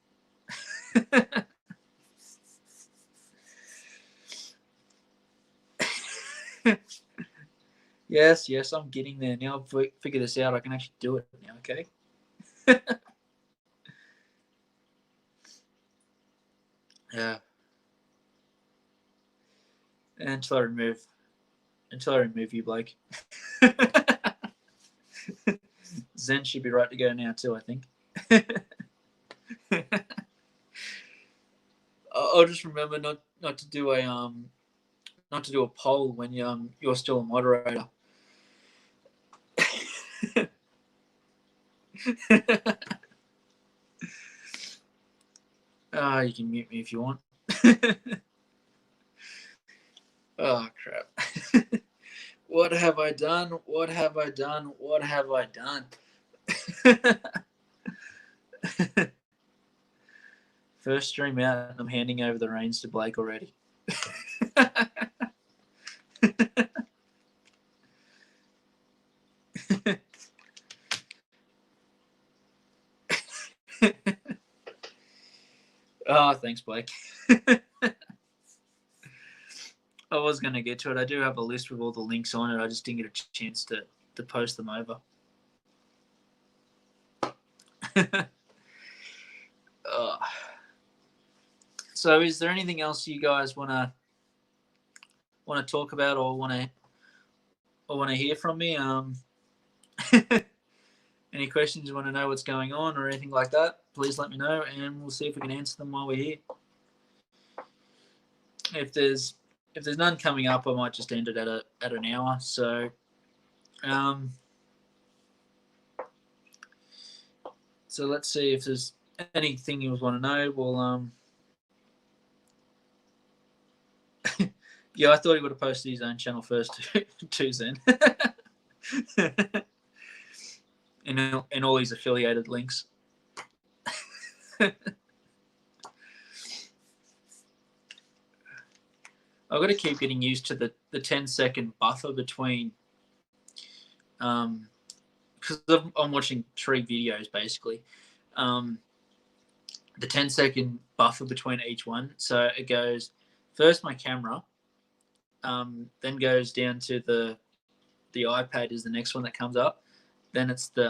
[SPEAKER 1] Yes, I'm getting there now. I've figured this out. I can actually do it now, okay? Yeah. Until I remove you, Blake. Zen should be right to go now too, I think. I'll just remember not to do a poll when you're still a moderator. You can mute me if you want. Oh crap. What have I done? What have I done? What have I done? First stream out, and I'm handing over the reins to Blake already. Oh, thanks, Blake. I was going to get to it. I do have a list with all the links on it. I just didn't get a chance to post them over. So, is there anything else you guys want to talk about or want to hear from me? Any questions you want to know what's going on or anything like that? Please let me know, and we'll see if we can answer them while we're here. If there's none coming up, I might just end it at an hour. So, so let's see if there's anything you want to know. Well, yeah, I thought he would have posted his own channel first too, Zen. and all his affiliated links. I've got to keep getting used to the 10-second buffer between, because I'm watching 3 videos basically. The 10-second buffer between each one. So it goes first my camera, then goes down to the iPad is the next one that comes up. Then it's the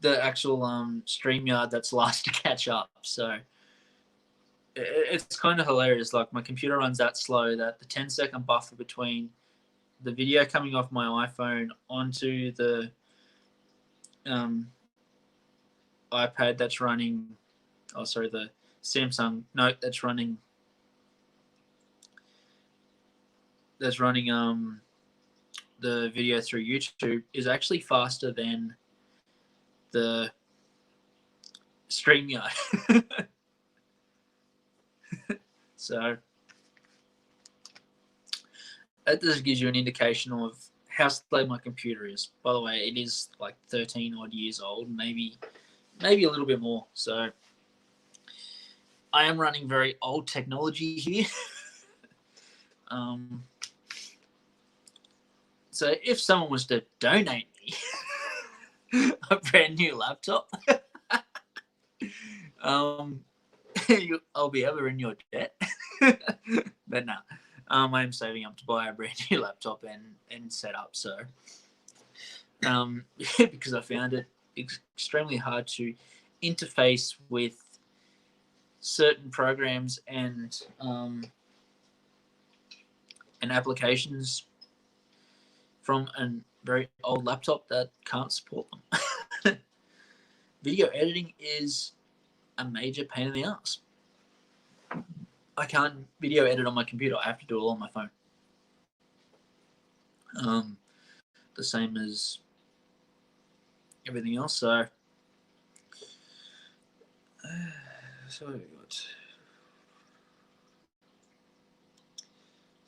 [SPEAKER 1] the actual StreamYard that's last to catch up. So it's kind of hilarious. Like my computer runs that slow that the 10-second buffer between the video coming off my iPhone onto the iPad that's running, the Samsung Note that's running the video through YouTube is actually faster than the StreamYard. So that just gives you an indication of how slow my computer is. By the way, it is like 13 odd years old, maybe a little bit more. So I am running very old technology here. So if someone was to donate me a brand new laptop, I'll be ever in your debt. But no, I'm saving up to buy a brand new laptop and set up. So, because I found it extremely hard to interface with certain programs and applications from an very old laptop that can't support them. Video editing is a major pain in the ass. I can't video edit on my computer. I have to do it all on my phone. The same as everything else. So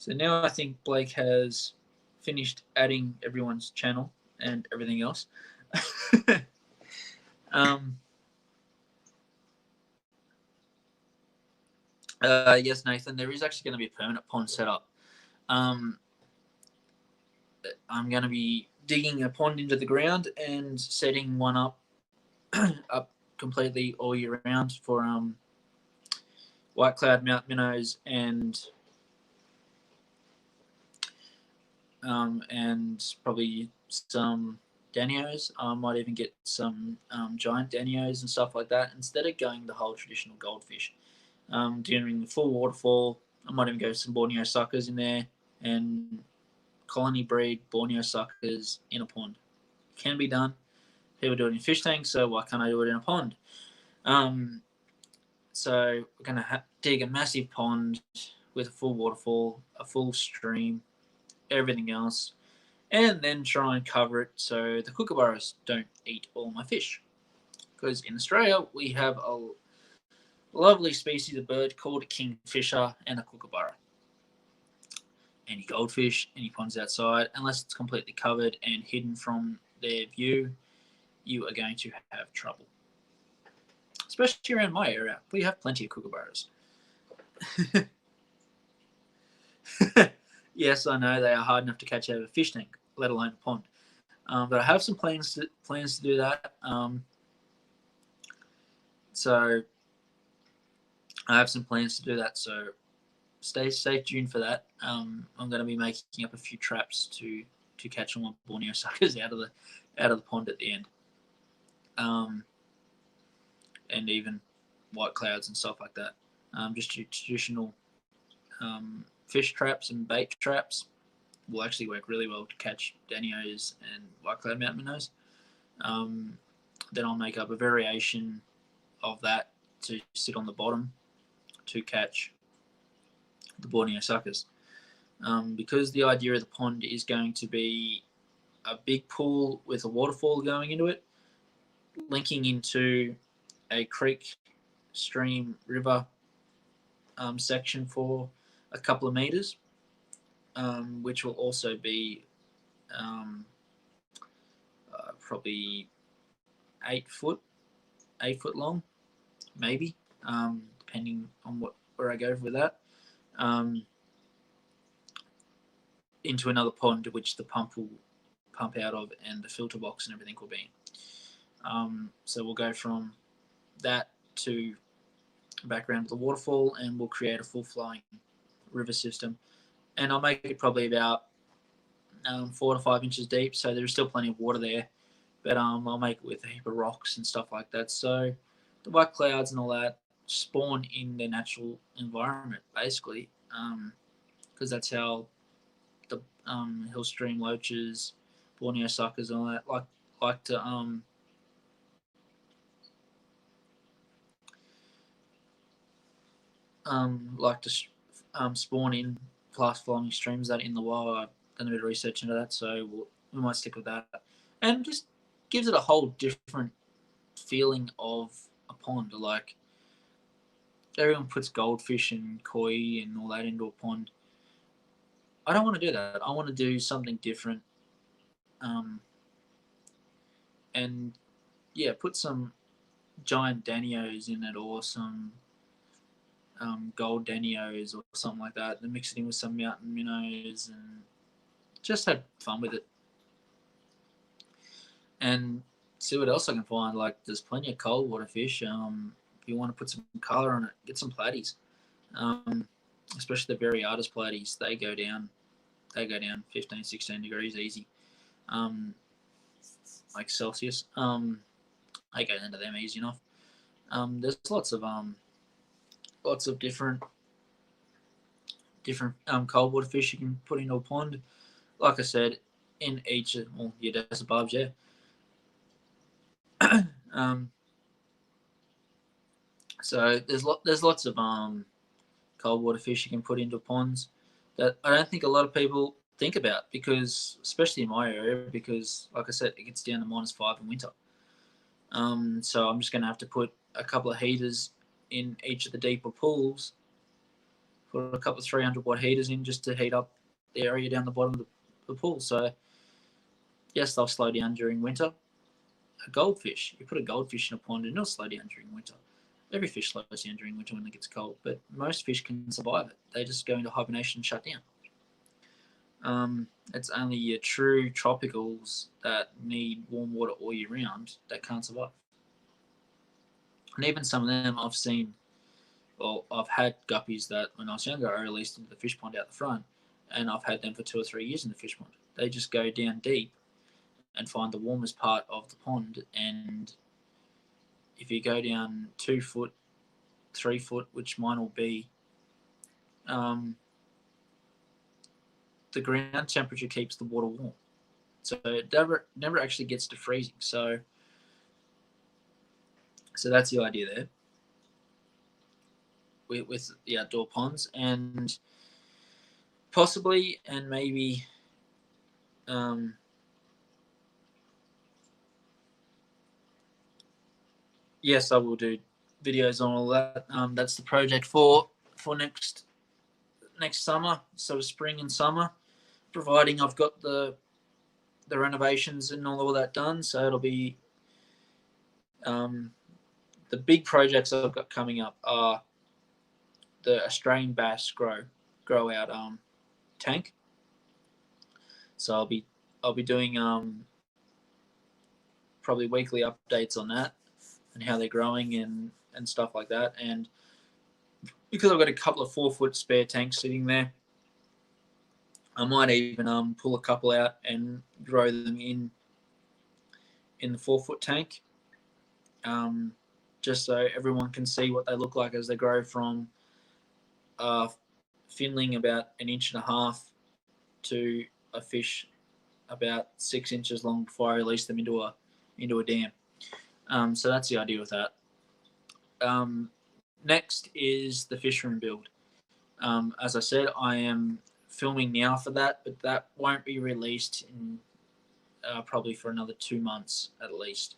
[SPEAKER 1] now I think Blake has finished adding everyone's channel and everything else. Yes, Nathan, there is actually going to be a permanent pond set up. I'm going to be digging a pond into the ground and setting one up completely all year round for white cloud mount minnows and probably some danios. I might even get some giant danios and stuff like that instead of going the whole traditional goldfish. During the full waterfall, I might even go some Borneo suckers in there and colony breed Borneo suckers in a pond. Can be done. People do it in fish tanks, so why can't I do it in a pond? So we're going to dig a massive pond with a full waterfall, a full stream, everything else, and then try and cover it so the kookaburras don't eat all my fish. Because in Australia, we have a lovely species of bird called a kingfisher and a kookaburra. Any goldfish, any ponds outside, unless it's completely covered and hidden from their view, you are going to have trouble. Especially around my area, we have plenty of kookaburras. Yes, I know they are hard enough to catch out of a fish tank, let alone a pond. But I have some plans to do that. So I have some plans to do that. So stay tuned for that. I'm going to be making up a few traps to catch all my Borneo suckers out of the pond at the end. And even white clouds and stuff like that. Just traditional fish traps and bait traps will actually work really well to catch danios and white cloud mountain minnows. Then I'll make up a variation of that to sit on the bottom to catch the Borneo suckers. Because the idea of the pond is going to be a big pool with a waterfall going into it, linking into a creek, stream, river section for a couple of meters, which will also be probably 8 foot long, maybe, depending on where I go with that, into another pond which the pump will pump out of and the filter box and everything will be in. So we'll go from that to background of the waterfall, and we'll create a full flowing river system. And I'll make it probably about 4 to 5 inches deep, so there's still plenty of water there. But I'll make it with a heap of rocks and stuff like that. So the white clouds and all that spawn in their natural environment, basically, because that's how the hill stream loaches, Borneo suckers, and all that like to spawn in fast flowing streams that in the wild. I've done a bit of research into that, so we might stick with that, and just gives it a whole different feeling of a pond. Like everyone puts goldfish and koi and all that into a pond. I don't want to do that. I want to do something different, and yeah, put some giant danios in it or some gold danios or something like that, then mix it in with some mountain minnows and just have fun with it and see what else I can find. Like there's plenty of cold water fish. If you want to put some color on it, get some platies, especially the Variatus platies. They go down 15, 16 degrees easy, like Celsius. I go into them easy enough. There's lots of different cold water fish you can put into a pond. Like I said, in each of your desert barbs, yeah. So there's lots of cold water fish you can put into ponds that I don't think a lot of people think about, because especially in my area, because like I said, it gets down to -5 in winter. So I'm just going to have to put a couple of heaters in each of the deeper pools, put a couple of 300-watt heaters in just to heat up the area down the bottom of the pool. So yes, they'll slow down during winter. A goldfish, you put a goldfish in a pond and it'll slow down during winter. Every fish slows down during winter when it gets cold, but most fish can survive it. They just go into hibernation and shut down. It's only your true tropicals that need warm water all year round that can't survive. And even some of them I've seen, well, I've had guppies that when I was younger I released into the fish pond out the front, and I've had them for 2 or 3 years in the fish pond. They just go down deep and find the warmest part of the pond, and if you go down 2 foot, 3 foot, which mine will be, the ground temperature keeps the water warm, so it never actually gets to freezing. So that's the idea there with the outdoor ponds, and possibly and maybe yes, I will do videos on all that. That's the project for next summer, so spring and summer, providing I've got the renovations and all of that done. So it'll be the big projects I've got coming up are the Australian bass grow out tank. So I'll be doing probably weekly updates on that and how they're growing and stuff like that. And because I've got a couple of 4-foot spare tanks sitting there, I might even pull a couple out and grow them in the 4-foot tank, just so everyone can see what they look like as they grow from finling about 1.5 inches to a fish about 6 inches long before I release them into a dam. So that's the idea with that. Next is the fish room build. As I said, I am filming now for that, but that won't be released in probably for another 2 months at least,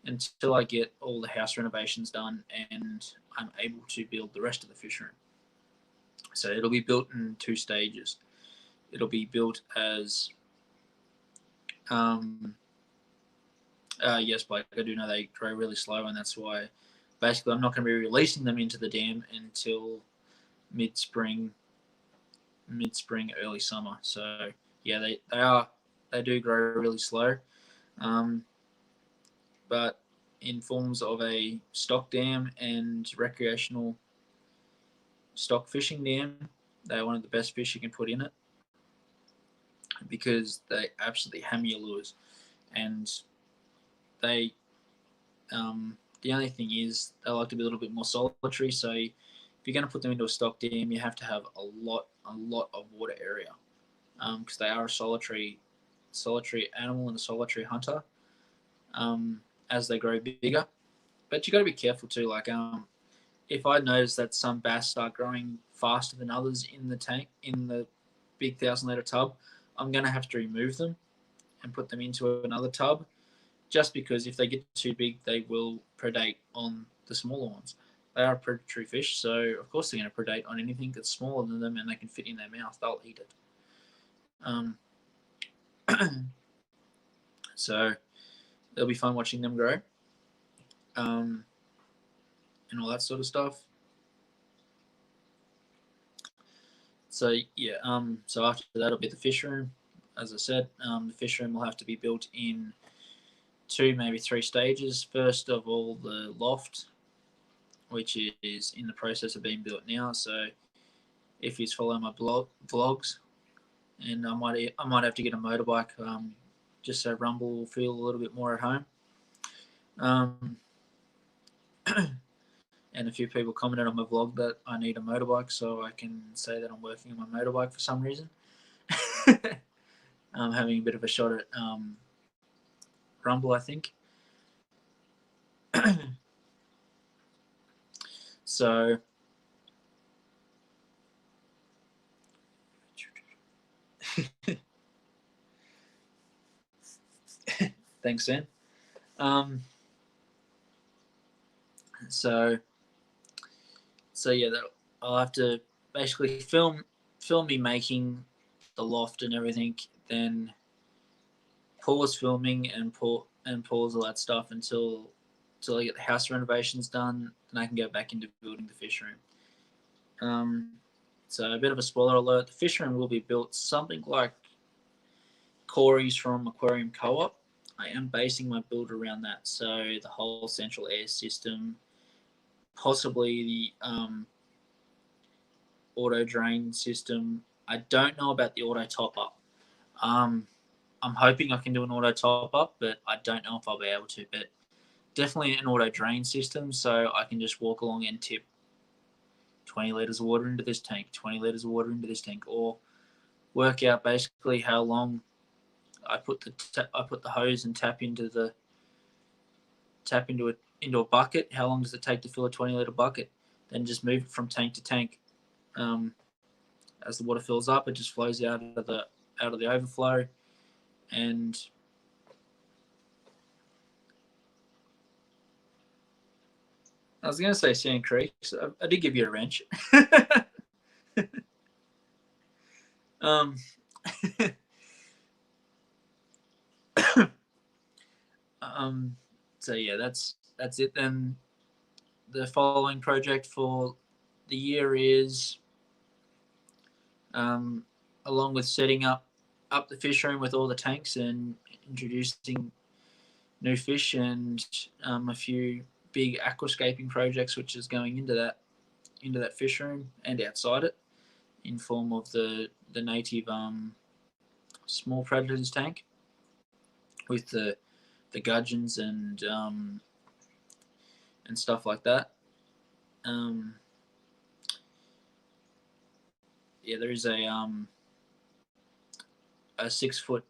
[SPEAKER 1] until I get all the house renovations done and I'm able to build the rest of the fish room. So it'll be built in 2 stages. It'll be built as yes, Blake, I do know they grow really slow, and that's why basically I'm not going to be releasing them into the dam until mid-spring, early summer. So yeah, they do grow really slow, but in forms of a stock dam and recreational stock fishing dam, they're one of the best fish you can put in it, because they absolutely hammer your lures. And they the only thing is they like to be a little bit more solitary, so if you're going to put them into a stock dam, you have to have a lot of water area, because they are a solitary animal and a solitary hunter as they grow bigger. But you got to be careful too, like if I notice that some bass start growing faster than others in the tank, in the big 1,000-litre tub, I'm going to have to remove them and put them into another tub, just because if they get too big, they will predate on the smaller ones. They are predatory fish, so of course they're going to predate on anything that's smaller than them and they can fit in their mouth. They'll eat it. So it'll be fun watching them grow, and all that sort of stuff. So yeah, so after that will be the fish room. As I said, the fish room will have to be built in 2, maybe 3 stages. First of all, the loft, which is in the process of being built now. So if you follow my vlogs, and I might have to get a motorbike, just so Rumble will feel a little bit more at home. And a few people commented on my vlog that I need a motorbike, so I can say that I'm working on my motorbike for some reason. having a bit of a shot at Rumble, I think. So thanks, Sam. So yeah, I'll have to basically film me making the loft and everything, then pause filming and pause all that stuff until I get the house renovations done, then I can go back into building the fish room. So a bit of a spoiler alert: the fish room will be built something like Corey's from Aquarium Co-op. I am basing my build around that, so the whole central air system, possibly the auto drain system. I don't know about the auto top up. I'm hoping I can do an auto top up, but I don't know if I'll be able to. But definitely an auto drain system, so I can just walk along and tip 20 litres of water into this tank, 20 litres of water into this tank, or work out basically how long I put the hose and tap into a bucket. How long does it take to fill a 20-litre bucket? Then just move it from tank to tank. As the water fills up, it just flows out of the overflow, and I was going to say Sand Creek, so I did give you a wrench. So yeah, that's it. Then the following project for the year is, along with setting up the fish room with all the tanks and introducing new fish and a few big aquascaping projects, which is going into that fish room and outside it, in form of the native small predators tank with the gudgeons and stuff like that. Yeah, there is a 6-foot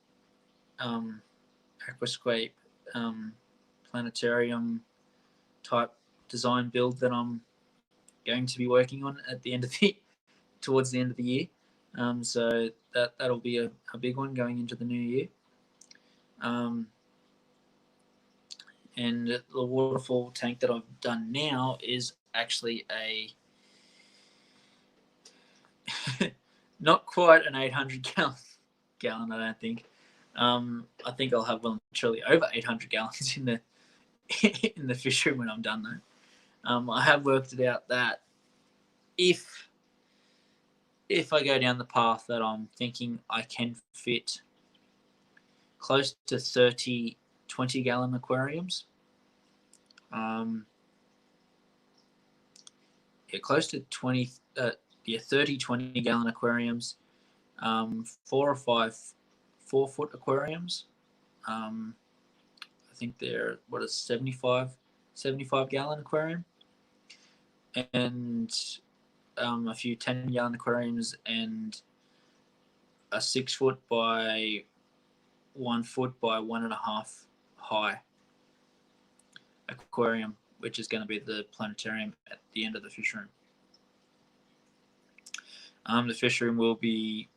[SPEAKER 1] aquascape planetarium type design build that I'm going to be working on at the end of towards the end of the year. So that'll be a big one going into the new year. And the waterfall tank that I've done now is actually a not quite an 800 gallon, I don't think. I think I'll have one literally over 800 gallons in the fish room when I'm done though. I have worked it out that if I go down the path that I'm thinking, I can fit close to 30 20-gallon aquariums. Close to 30 20-gallon aquariums, 4 or 5 4-foot aquariums. I think they're 75 gallon aquarium, and a few 10-gallon aquariums, and a 6-foot by 1 foot by 1.5 high aquarium, which is going to be the planetarium at the end of the fish room. The fish room will be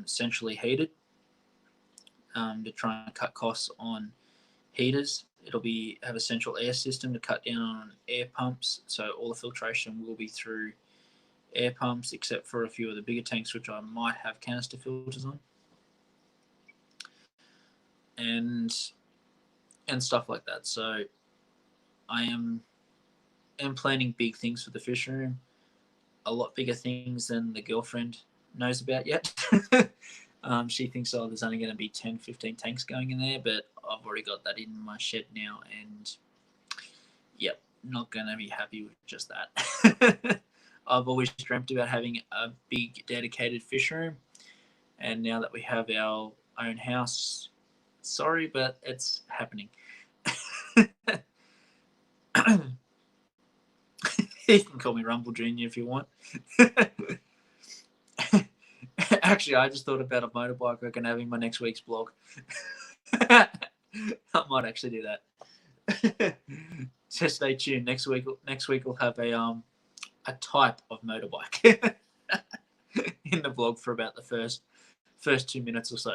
[SPEAKER 1] centrally heated to try and cut costs on heaters. It'll have a central air system to cut down on air pumps, so all the filtration will be through air pumps, except for a few of the bigger tanks, which I might have canister filters on, and stuff like that. So I am planning big things for the fish room, a lot bigger things than the girlfriend knows about yet. She thinks, there's only going to be 10, 15 tanks going in there, but I've already got that in my shed now, and yep, not going to be happy with just that. I've always dreamt about having a big dedicated fish room, and now that we have our own house, sorry, but it's happening. You can call me Rumble Jr. if you want. Actually, I just thought about a motorbike I can have in my next week's blog. I might actually do that. So stay tuned. Next week we'll have a type of motorbike in the blog for about the first 2 minutes or so.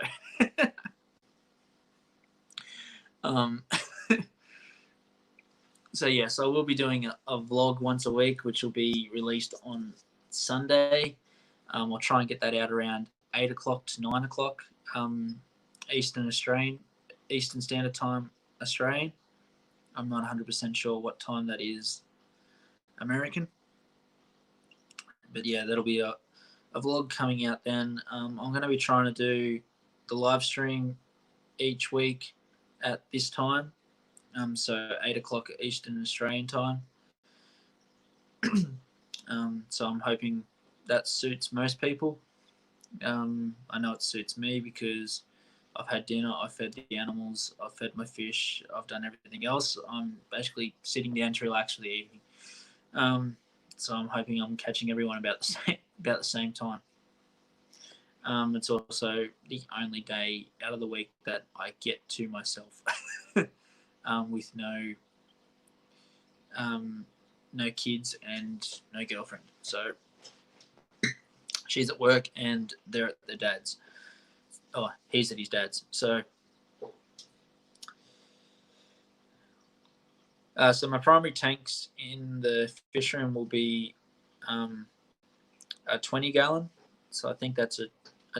[SPEAKER 1] So yes, I will be doing a vlog once a week, which will be released on Sunday. I'll try and get that out around 8 o'clock to 9 o'clock Eastern Standard Time Australian. I'm not 100% sure what time that is American. But yeah, that'll be a vlog coming out then. I'm going to be trying to do the live stream each week at this time. So 8 o'clock Eastern Australian time. So I'm hoping that suits most people. I know it suits me because I've had dinner, I've fed the animals, I've fed my fish, I've done everything else. I'm basically sitting down to relax for the evening. So I'm hoping I'm catching everyone about the same time. It's also the only day out of the week that I get to myself with no kids and no girlfriend. So she's at work and they're at their dad's. Oh, he's at his dad's. So my primary tanks in the fish room will be a 20 gallon. So I think that's a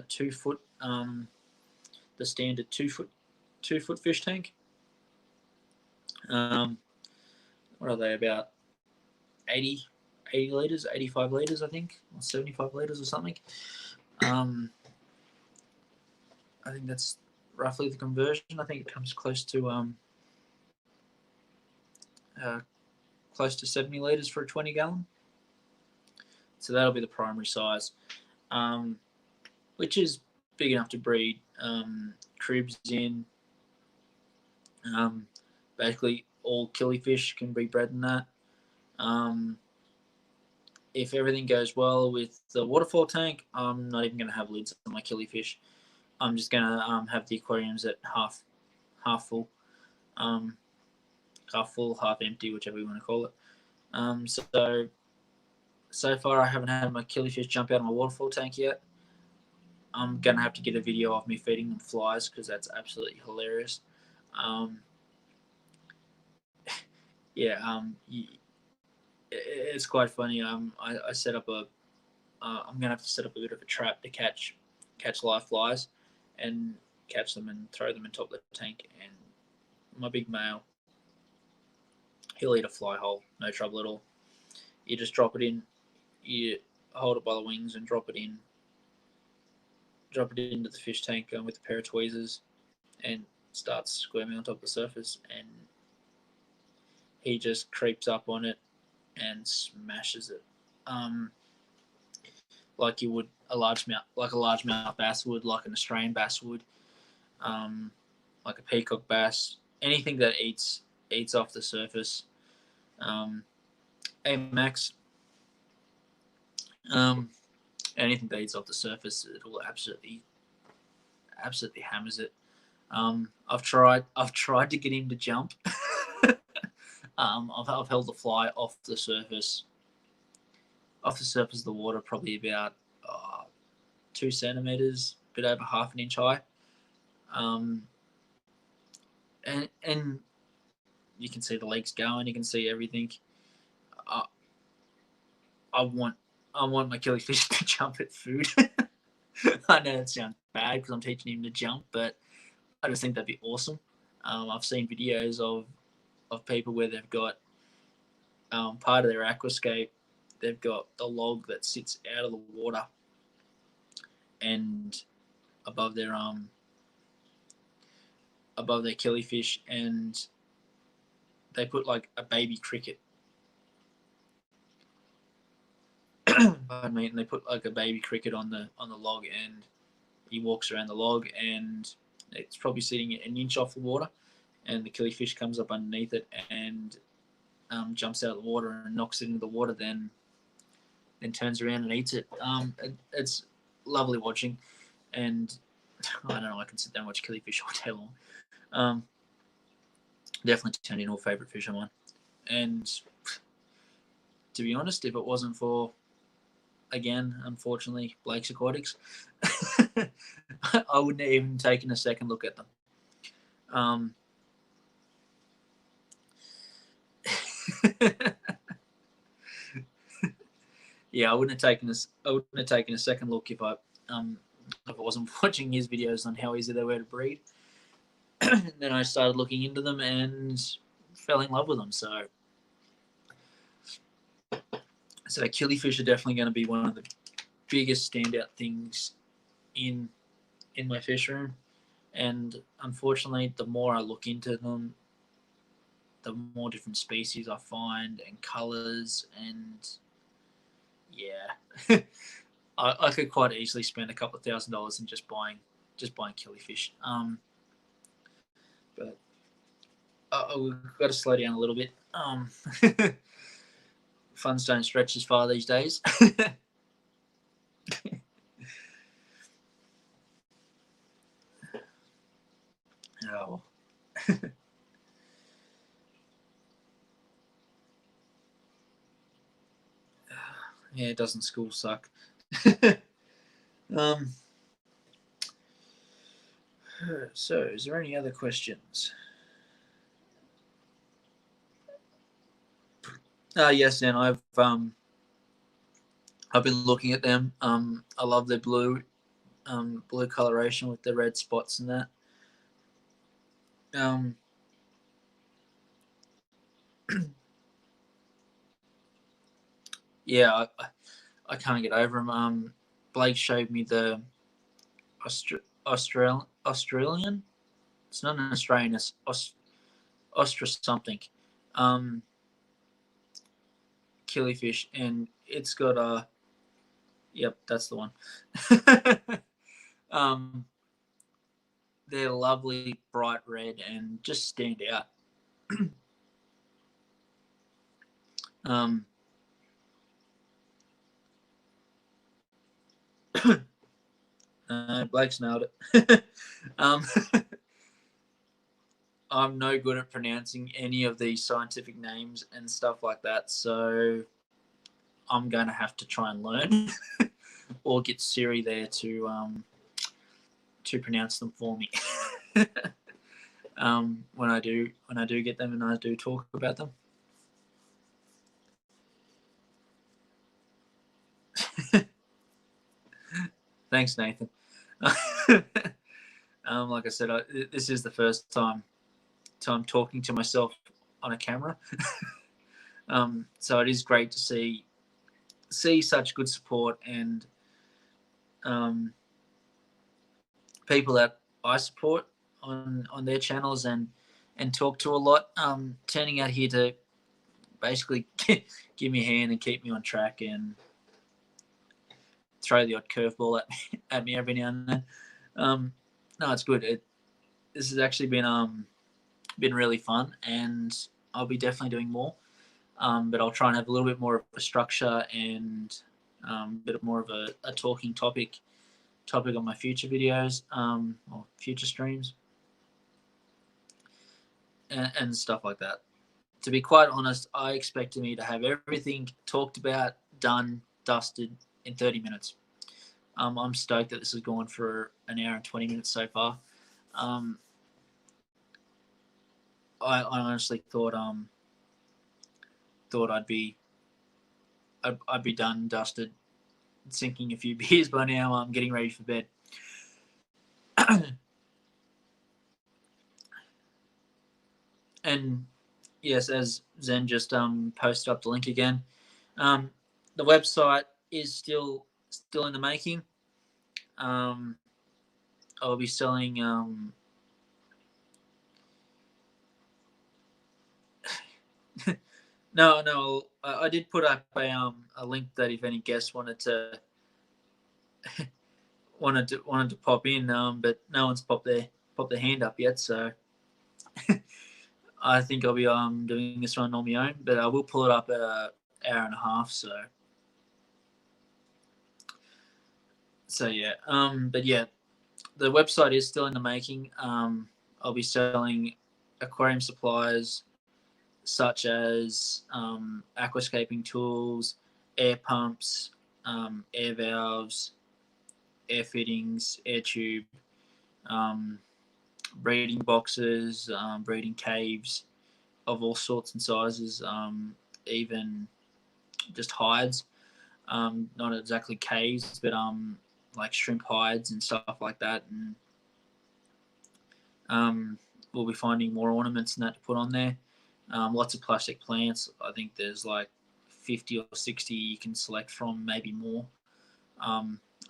[SPEAKER 1] 2 foot, the standard 2 foot fish tank. What are they, about 80 litres, 85 litres, I think, or 75 litres or something. I think that's roughly the conversion. I think it comes close to 70 litres for a 20 gallon. So that'll be the primary size, which is big enough to breed cribs in. Basically, all killifish can be bred in that. If everything goes well with the waterfall tank, I'm not even going to have lids on my killifish. I'm just going to have the aquariums at half full, half empty, whichever you want to call it. So far, I haven't had my killifish jump out of my waterfall tank yet. I'm going to have to get a video of me feeding them flies because that's absolutely hilarious. It's quite funny. I set up I'm gonna have to set up a bit of a trap to catch live flies, and catch them and throw them in top of the tank. And my big male, he'll eat a fly hole, no trouble at all. You just drop it in, you hold it by the wings and drop it into the fish tank with a pair of tweezers, and starts squirming on top of the surface, and he just creeps up on it and smashes it, like you would a largemouth bass would, like an Australian bass would, like a peacock bass, anything that eats off the surface. Hey Max, anything that eats off the surface, it will absolutely hammers it. I've tried to get him to jump. I've held the fly off the surface of the water, probably about 2 centimeters, a bit over half an inch high. And you can see the legs going, you can see everything. I want my killifish to jump at food. I know that sounds bad because I'm teaching him to jump, but I just think that'd be awesome. I've seen videos of people where they've got part of their aquascape, they've got the log that sits out of the water, and above their killifish, and they put like a baby cricket. Pardon me, and they put like a baby cricket on the log, and he walks around the log, and it's probably sitting an inch off the water, and the killifish comes up underneath it and jumps out of the water and knocks it into the water, then turns around and eats it. It's lovely watching, and I don't know, I can sit there and watch killifish all day long. Definitely turned into a favourite fish of mine. And to be honest, if it wasn't for, again, unfortunately, Blake's Aquatics, I wouldn't have even taken a second look at them. Yeah, I wouldn't have taken a second look if I wasn't watching his videos on how easy they were to breed. And then I started looking into them and fell in love with them. So killifish are definitely going to be one of the biggest standout things in my fish room. And unfortunately, the more I look into them, the more different species I find and colors, and yeah, I could quite easily spend a couple of $1,000s in just buying killifish. But we've got to slow down a little bit. Funds don't stretch as far these days. Oh. Yeah, doesn't school suck? So, is there any other questions? Yes, and I've been looking at them. I love the blue coloration with the red spots and that. Yeah, I can't get over them. Blake showed me the Australian. It's not an Australian. It's Ostra something. Killifish, and it's got a. Yep, that's the one. They're lovely, bright red, and just stand out. Blake's nailed it. I'm no good at pronouncing any of these scientific names and stuff like that, so I'm going to have to try and learn, or get Siri there to pronounce them for me. When I do get them and I do talk about them. Thanks, Nathan. Like I said, this is the first time talking to myself on a camera. So it is great to see such good support and people that I support on their channels and talk to a lot, turning out here to basically give me a hand and keep me on track and throw the odd curveball at me every now and then. No, it's good. This has actually been really fun, and I'll be definitely doing more. But I'll try and have a little bit more of a structure and a bit more of a talking topic on my future videos, or future streams, and stuff like that. To be quite honest, I expected me to have everything talked about, done, dusted in 30 minutes. I'm stoked that this has gone for an hour and 20 minutes so far. I honestly thought I'd be done, dusted, sinking a few beers by now. I'm getting ready for bed. And yes, as Zen just posted up the link again, the website is still in the making. I'll be selling no, I did put up a link that if any guests wanted to pop in, but no one's popped their hand up yet, so I think I'll be doing this one on my own, but I will pull it up at an hour and a half, so So yeah, but yeah, the website is still in the making. I'll be selling aquarium supplies such as aquascaping tools, air pumps, air valves, air fittings, air tube, um, breeding boxes, breeding caves of all sorts and sizes, even just hides. Not exactly caves, but like shrimp hides and stuff like that. And we'll be finding more ornaments and that to put on there. Lots of plastic plants. I think there's like 50 or 60 you can select from, maybe more. A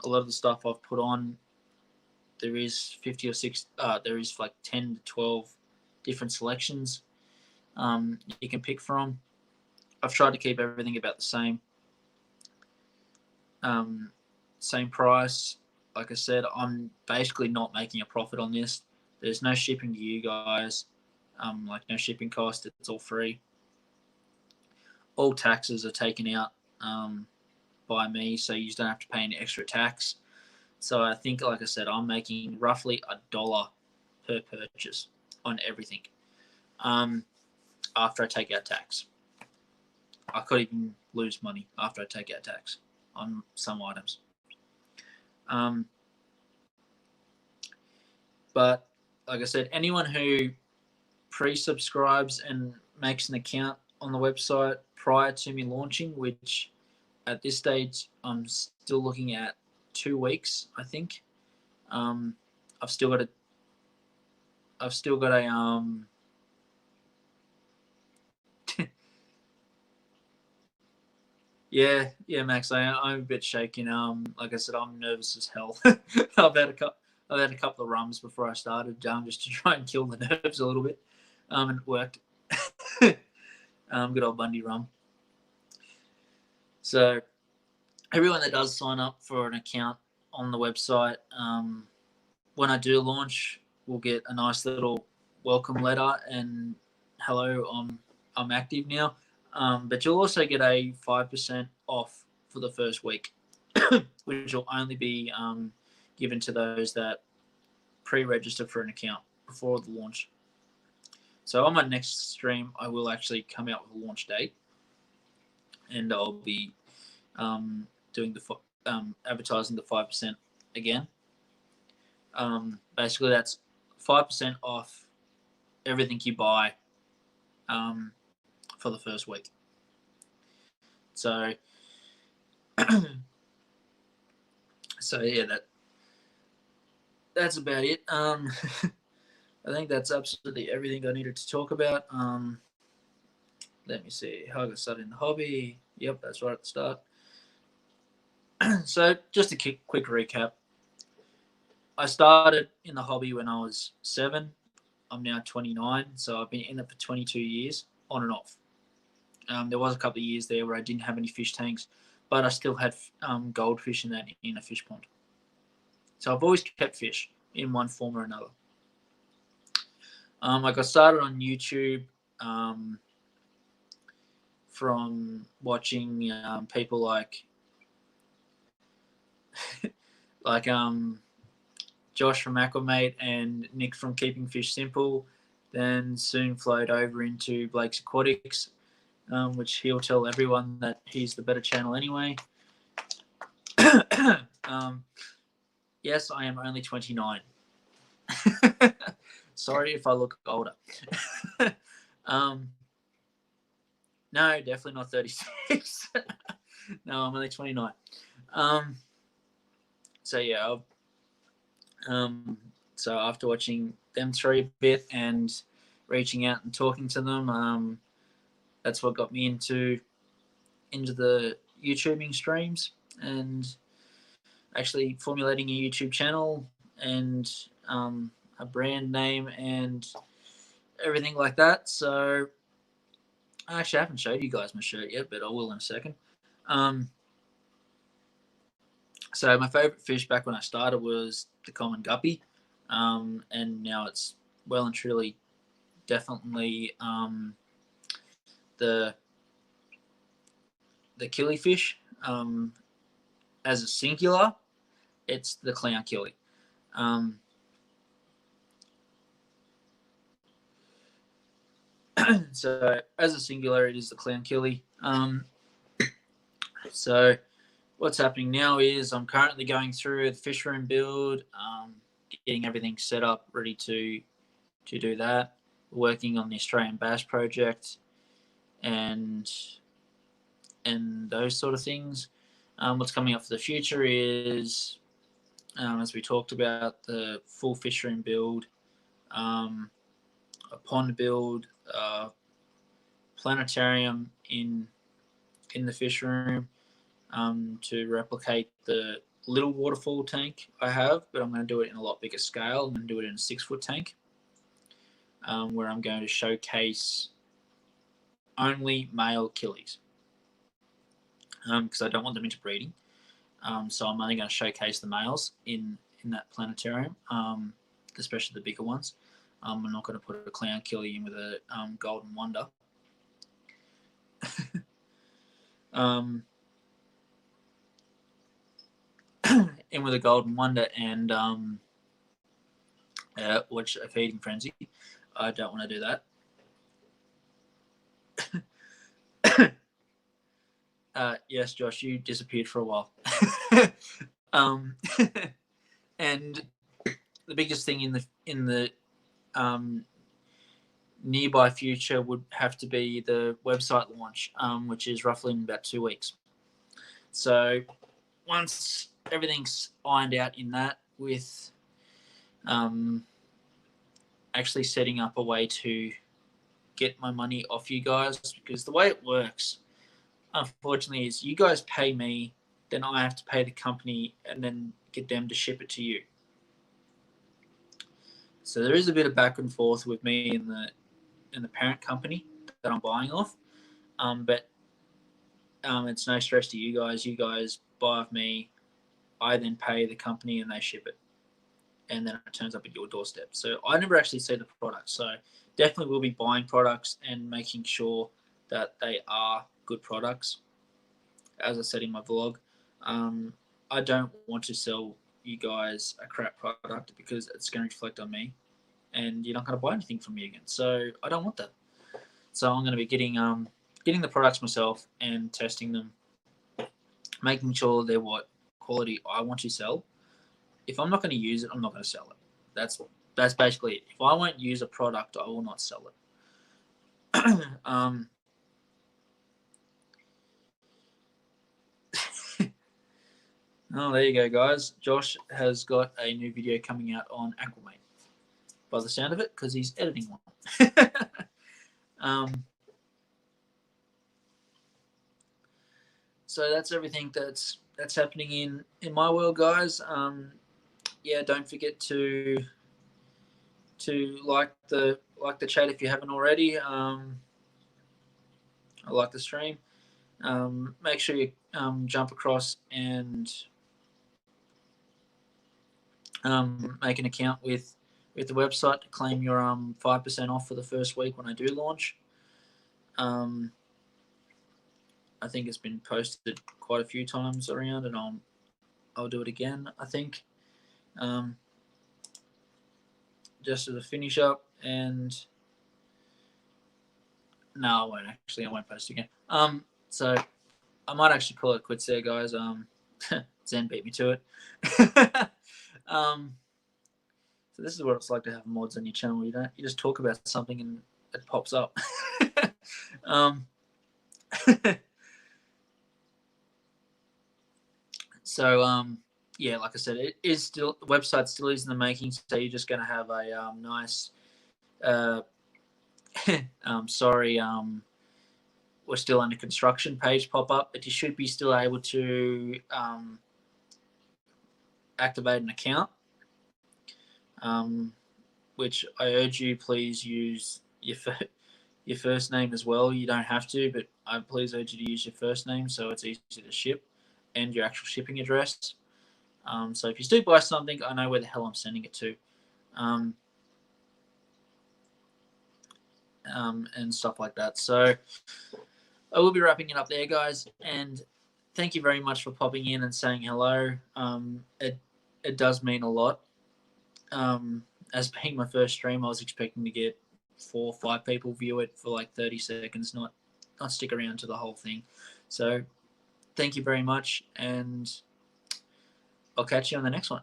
[SPEAKER 1] lot of the stuff I've put on, there is 50 or 60, there is like 10 to 12 different selections you can pick from. I've tried to keep everything about the same. Same price. Like I said, I'm basically not making a profit on this. There's no shipping to you guys, like no shipping cost. It's all free. All taxes are taken out by me, so you don't have to pay any extra tax. So I think, like I said, I'm making roughly $1 per purchase on everything after I take out tax. I could even lose money after I take out tax on some items. But like I said, anyone who pre-subscribes and makes an account on the website prior to me launching, which at this stage I'm still looking at 2 weeks, I think. I've still got a yeah, Max. I'm a bit shaken. Like I said, I'm nervous as hell. I've had a couple of rums before I started, just to try and kill the nerves a little bit. And it worked. Good old Bundy rum. So everyone that does sign up for an account on the website, when I do launch, will get a nice little welcome letter and hello, I'm active now. But you'll also get a 5% off for the first week, which will only be given to those that pre-register for an account before the launch. So on my next stream, I will actually come out with a launch date, and I'll be doing the advertising the 5% again. Basically, that's 5% off everything you buy for the first week. So, so yeah, that's about it. I think that's absolutely everything I needed to talk about. Let me see how I got started in the hobby. Yep, that's right at the start. So, just a quick recap. I started in the hobby when I was 7. I'm now 29, so I've been in it for 22 years, on and off. There was a couple of years there where I didn't have any fish tanks, but I still had goldfish in a fish pond. So I've always kept fish in one form or another. I got started on YouTube from watching people like Josh from Aquamate and Nick from Keeping Fish Simple. Then soon flowed over into Blake's Aquatics, which he'll tell everyone that he's the better channel anyway. Yes, I am only 29. Sorry if I look older. No, definitely not 36. No, I'm only 29. So yeah, so after watching them 3 a bit and reaching out and talking to them, that's what got me into the YouTubing streams and actually formulating a YouTube channel and a brand name and everything like that. So actually, I haven't showed you guys my shirt yet, but I will in a second. So my favorite fish back when I started was the common guppy, and now it's well and truly, definitely the killifish as a singular. it's the Clownkilly. So as a singular, it is the Clownkilly. So what's happening now is I'm currently going through the fish room build, getting everything set up, ready to do that. Working on the Australian Bass project, and those sort of things. What's coming up for the future is, as we talked about, the full fish room build, a pond build, planetarium in the fish room, to replicate the little waterfall tank I have, but I'm going to do it in a lot bigger scale. I'm going to do it in a 6-foot tank, where I'm going to showcase only male killies, because I don't want them interbreeding. So I'm only going to showcase the males in that planetarium, especially the bigger ones. I'm not going to put a Clownkilly in with a golden wonder. In with a golden wonder and watch a feeding frenzy. I don't want to do that. Yes, Josh, you disappeared for a while. And the biggest thing in the nearby future would have to be the website launch, which is roughly in about 2 weeks. So once everything's ironed out in that, with actually setting up a way to get my money off you guys, because the way it works, unfortunately, is you guys pay me, then I have to pay the company and then get them to ship it to you. So there is a bit of back and forth with me in the parent company that I'm buying off, but it's no stress to you guys. You guys buy off me, I then pay the company and they ship it, and then it turns up at your doorstep. So I never actually see the product. So definitely will be buying products and making sure that they are good products. As I said in my vlog, I don't want to sell you guys a crap product, because it's going to reflect on me and you're not going to buy anything from me again. So I don't want that. So I'm going to be getting the products myself and testing them, making sure they're what quality I want to sell. If I'm not going to use it, I'm not going to sell it. That's basically it. If I won't use a product, I will not sell it. Oh, there you go, guys. Josh has got a new video coming out on Aquamate, by the sound of it, because he's editing one. So that's everything that's happening in my world, guys. Yeah, don't forget to like the chat if you haven't already. I like the stream. Make sure you jump across and make an account with the website to claim your 5% off for the first week when I do launch. I think it's been posted quite a few times around, and I'll do it again, I think. Just as a finish up, and no, I won't actually. I won't post again. So I might actually call it quits there, guys. Zen beat me to it. So this is what it's like to have mods on your channel. You just talk about something and it pops up. So yeah, like I said, it is still, the website still is in the making. So you're just going to have a nice. Sorry. We're still under construction page pop up, but you should be still able to activate an account, which I urge you, please use your first name as well. You don't have to, but I please urge you to use your first name so it's easy to ship, and your actual shipping address. So if you do buy something, I know where the hell I'm sending it to, and stuff like that. So I will be wrapping it up there, guys, and thank you very much for popping in and saying hello. it does mean a lot. As being my first stream, I was expecting to get 4 or 5 people view it for like 30 seconds, not stick around to the whole thing. So thank you very much, and I'll catch you on the next one.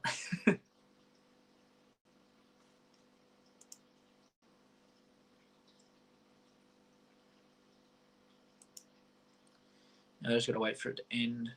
[SPEAKER 1] I just got to wait for it to end.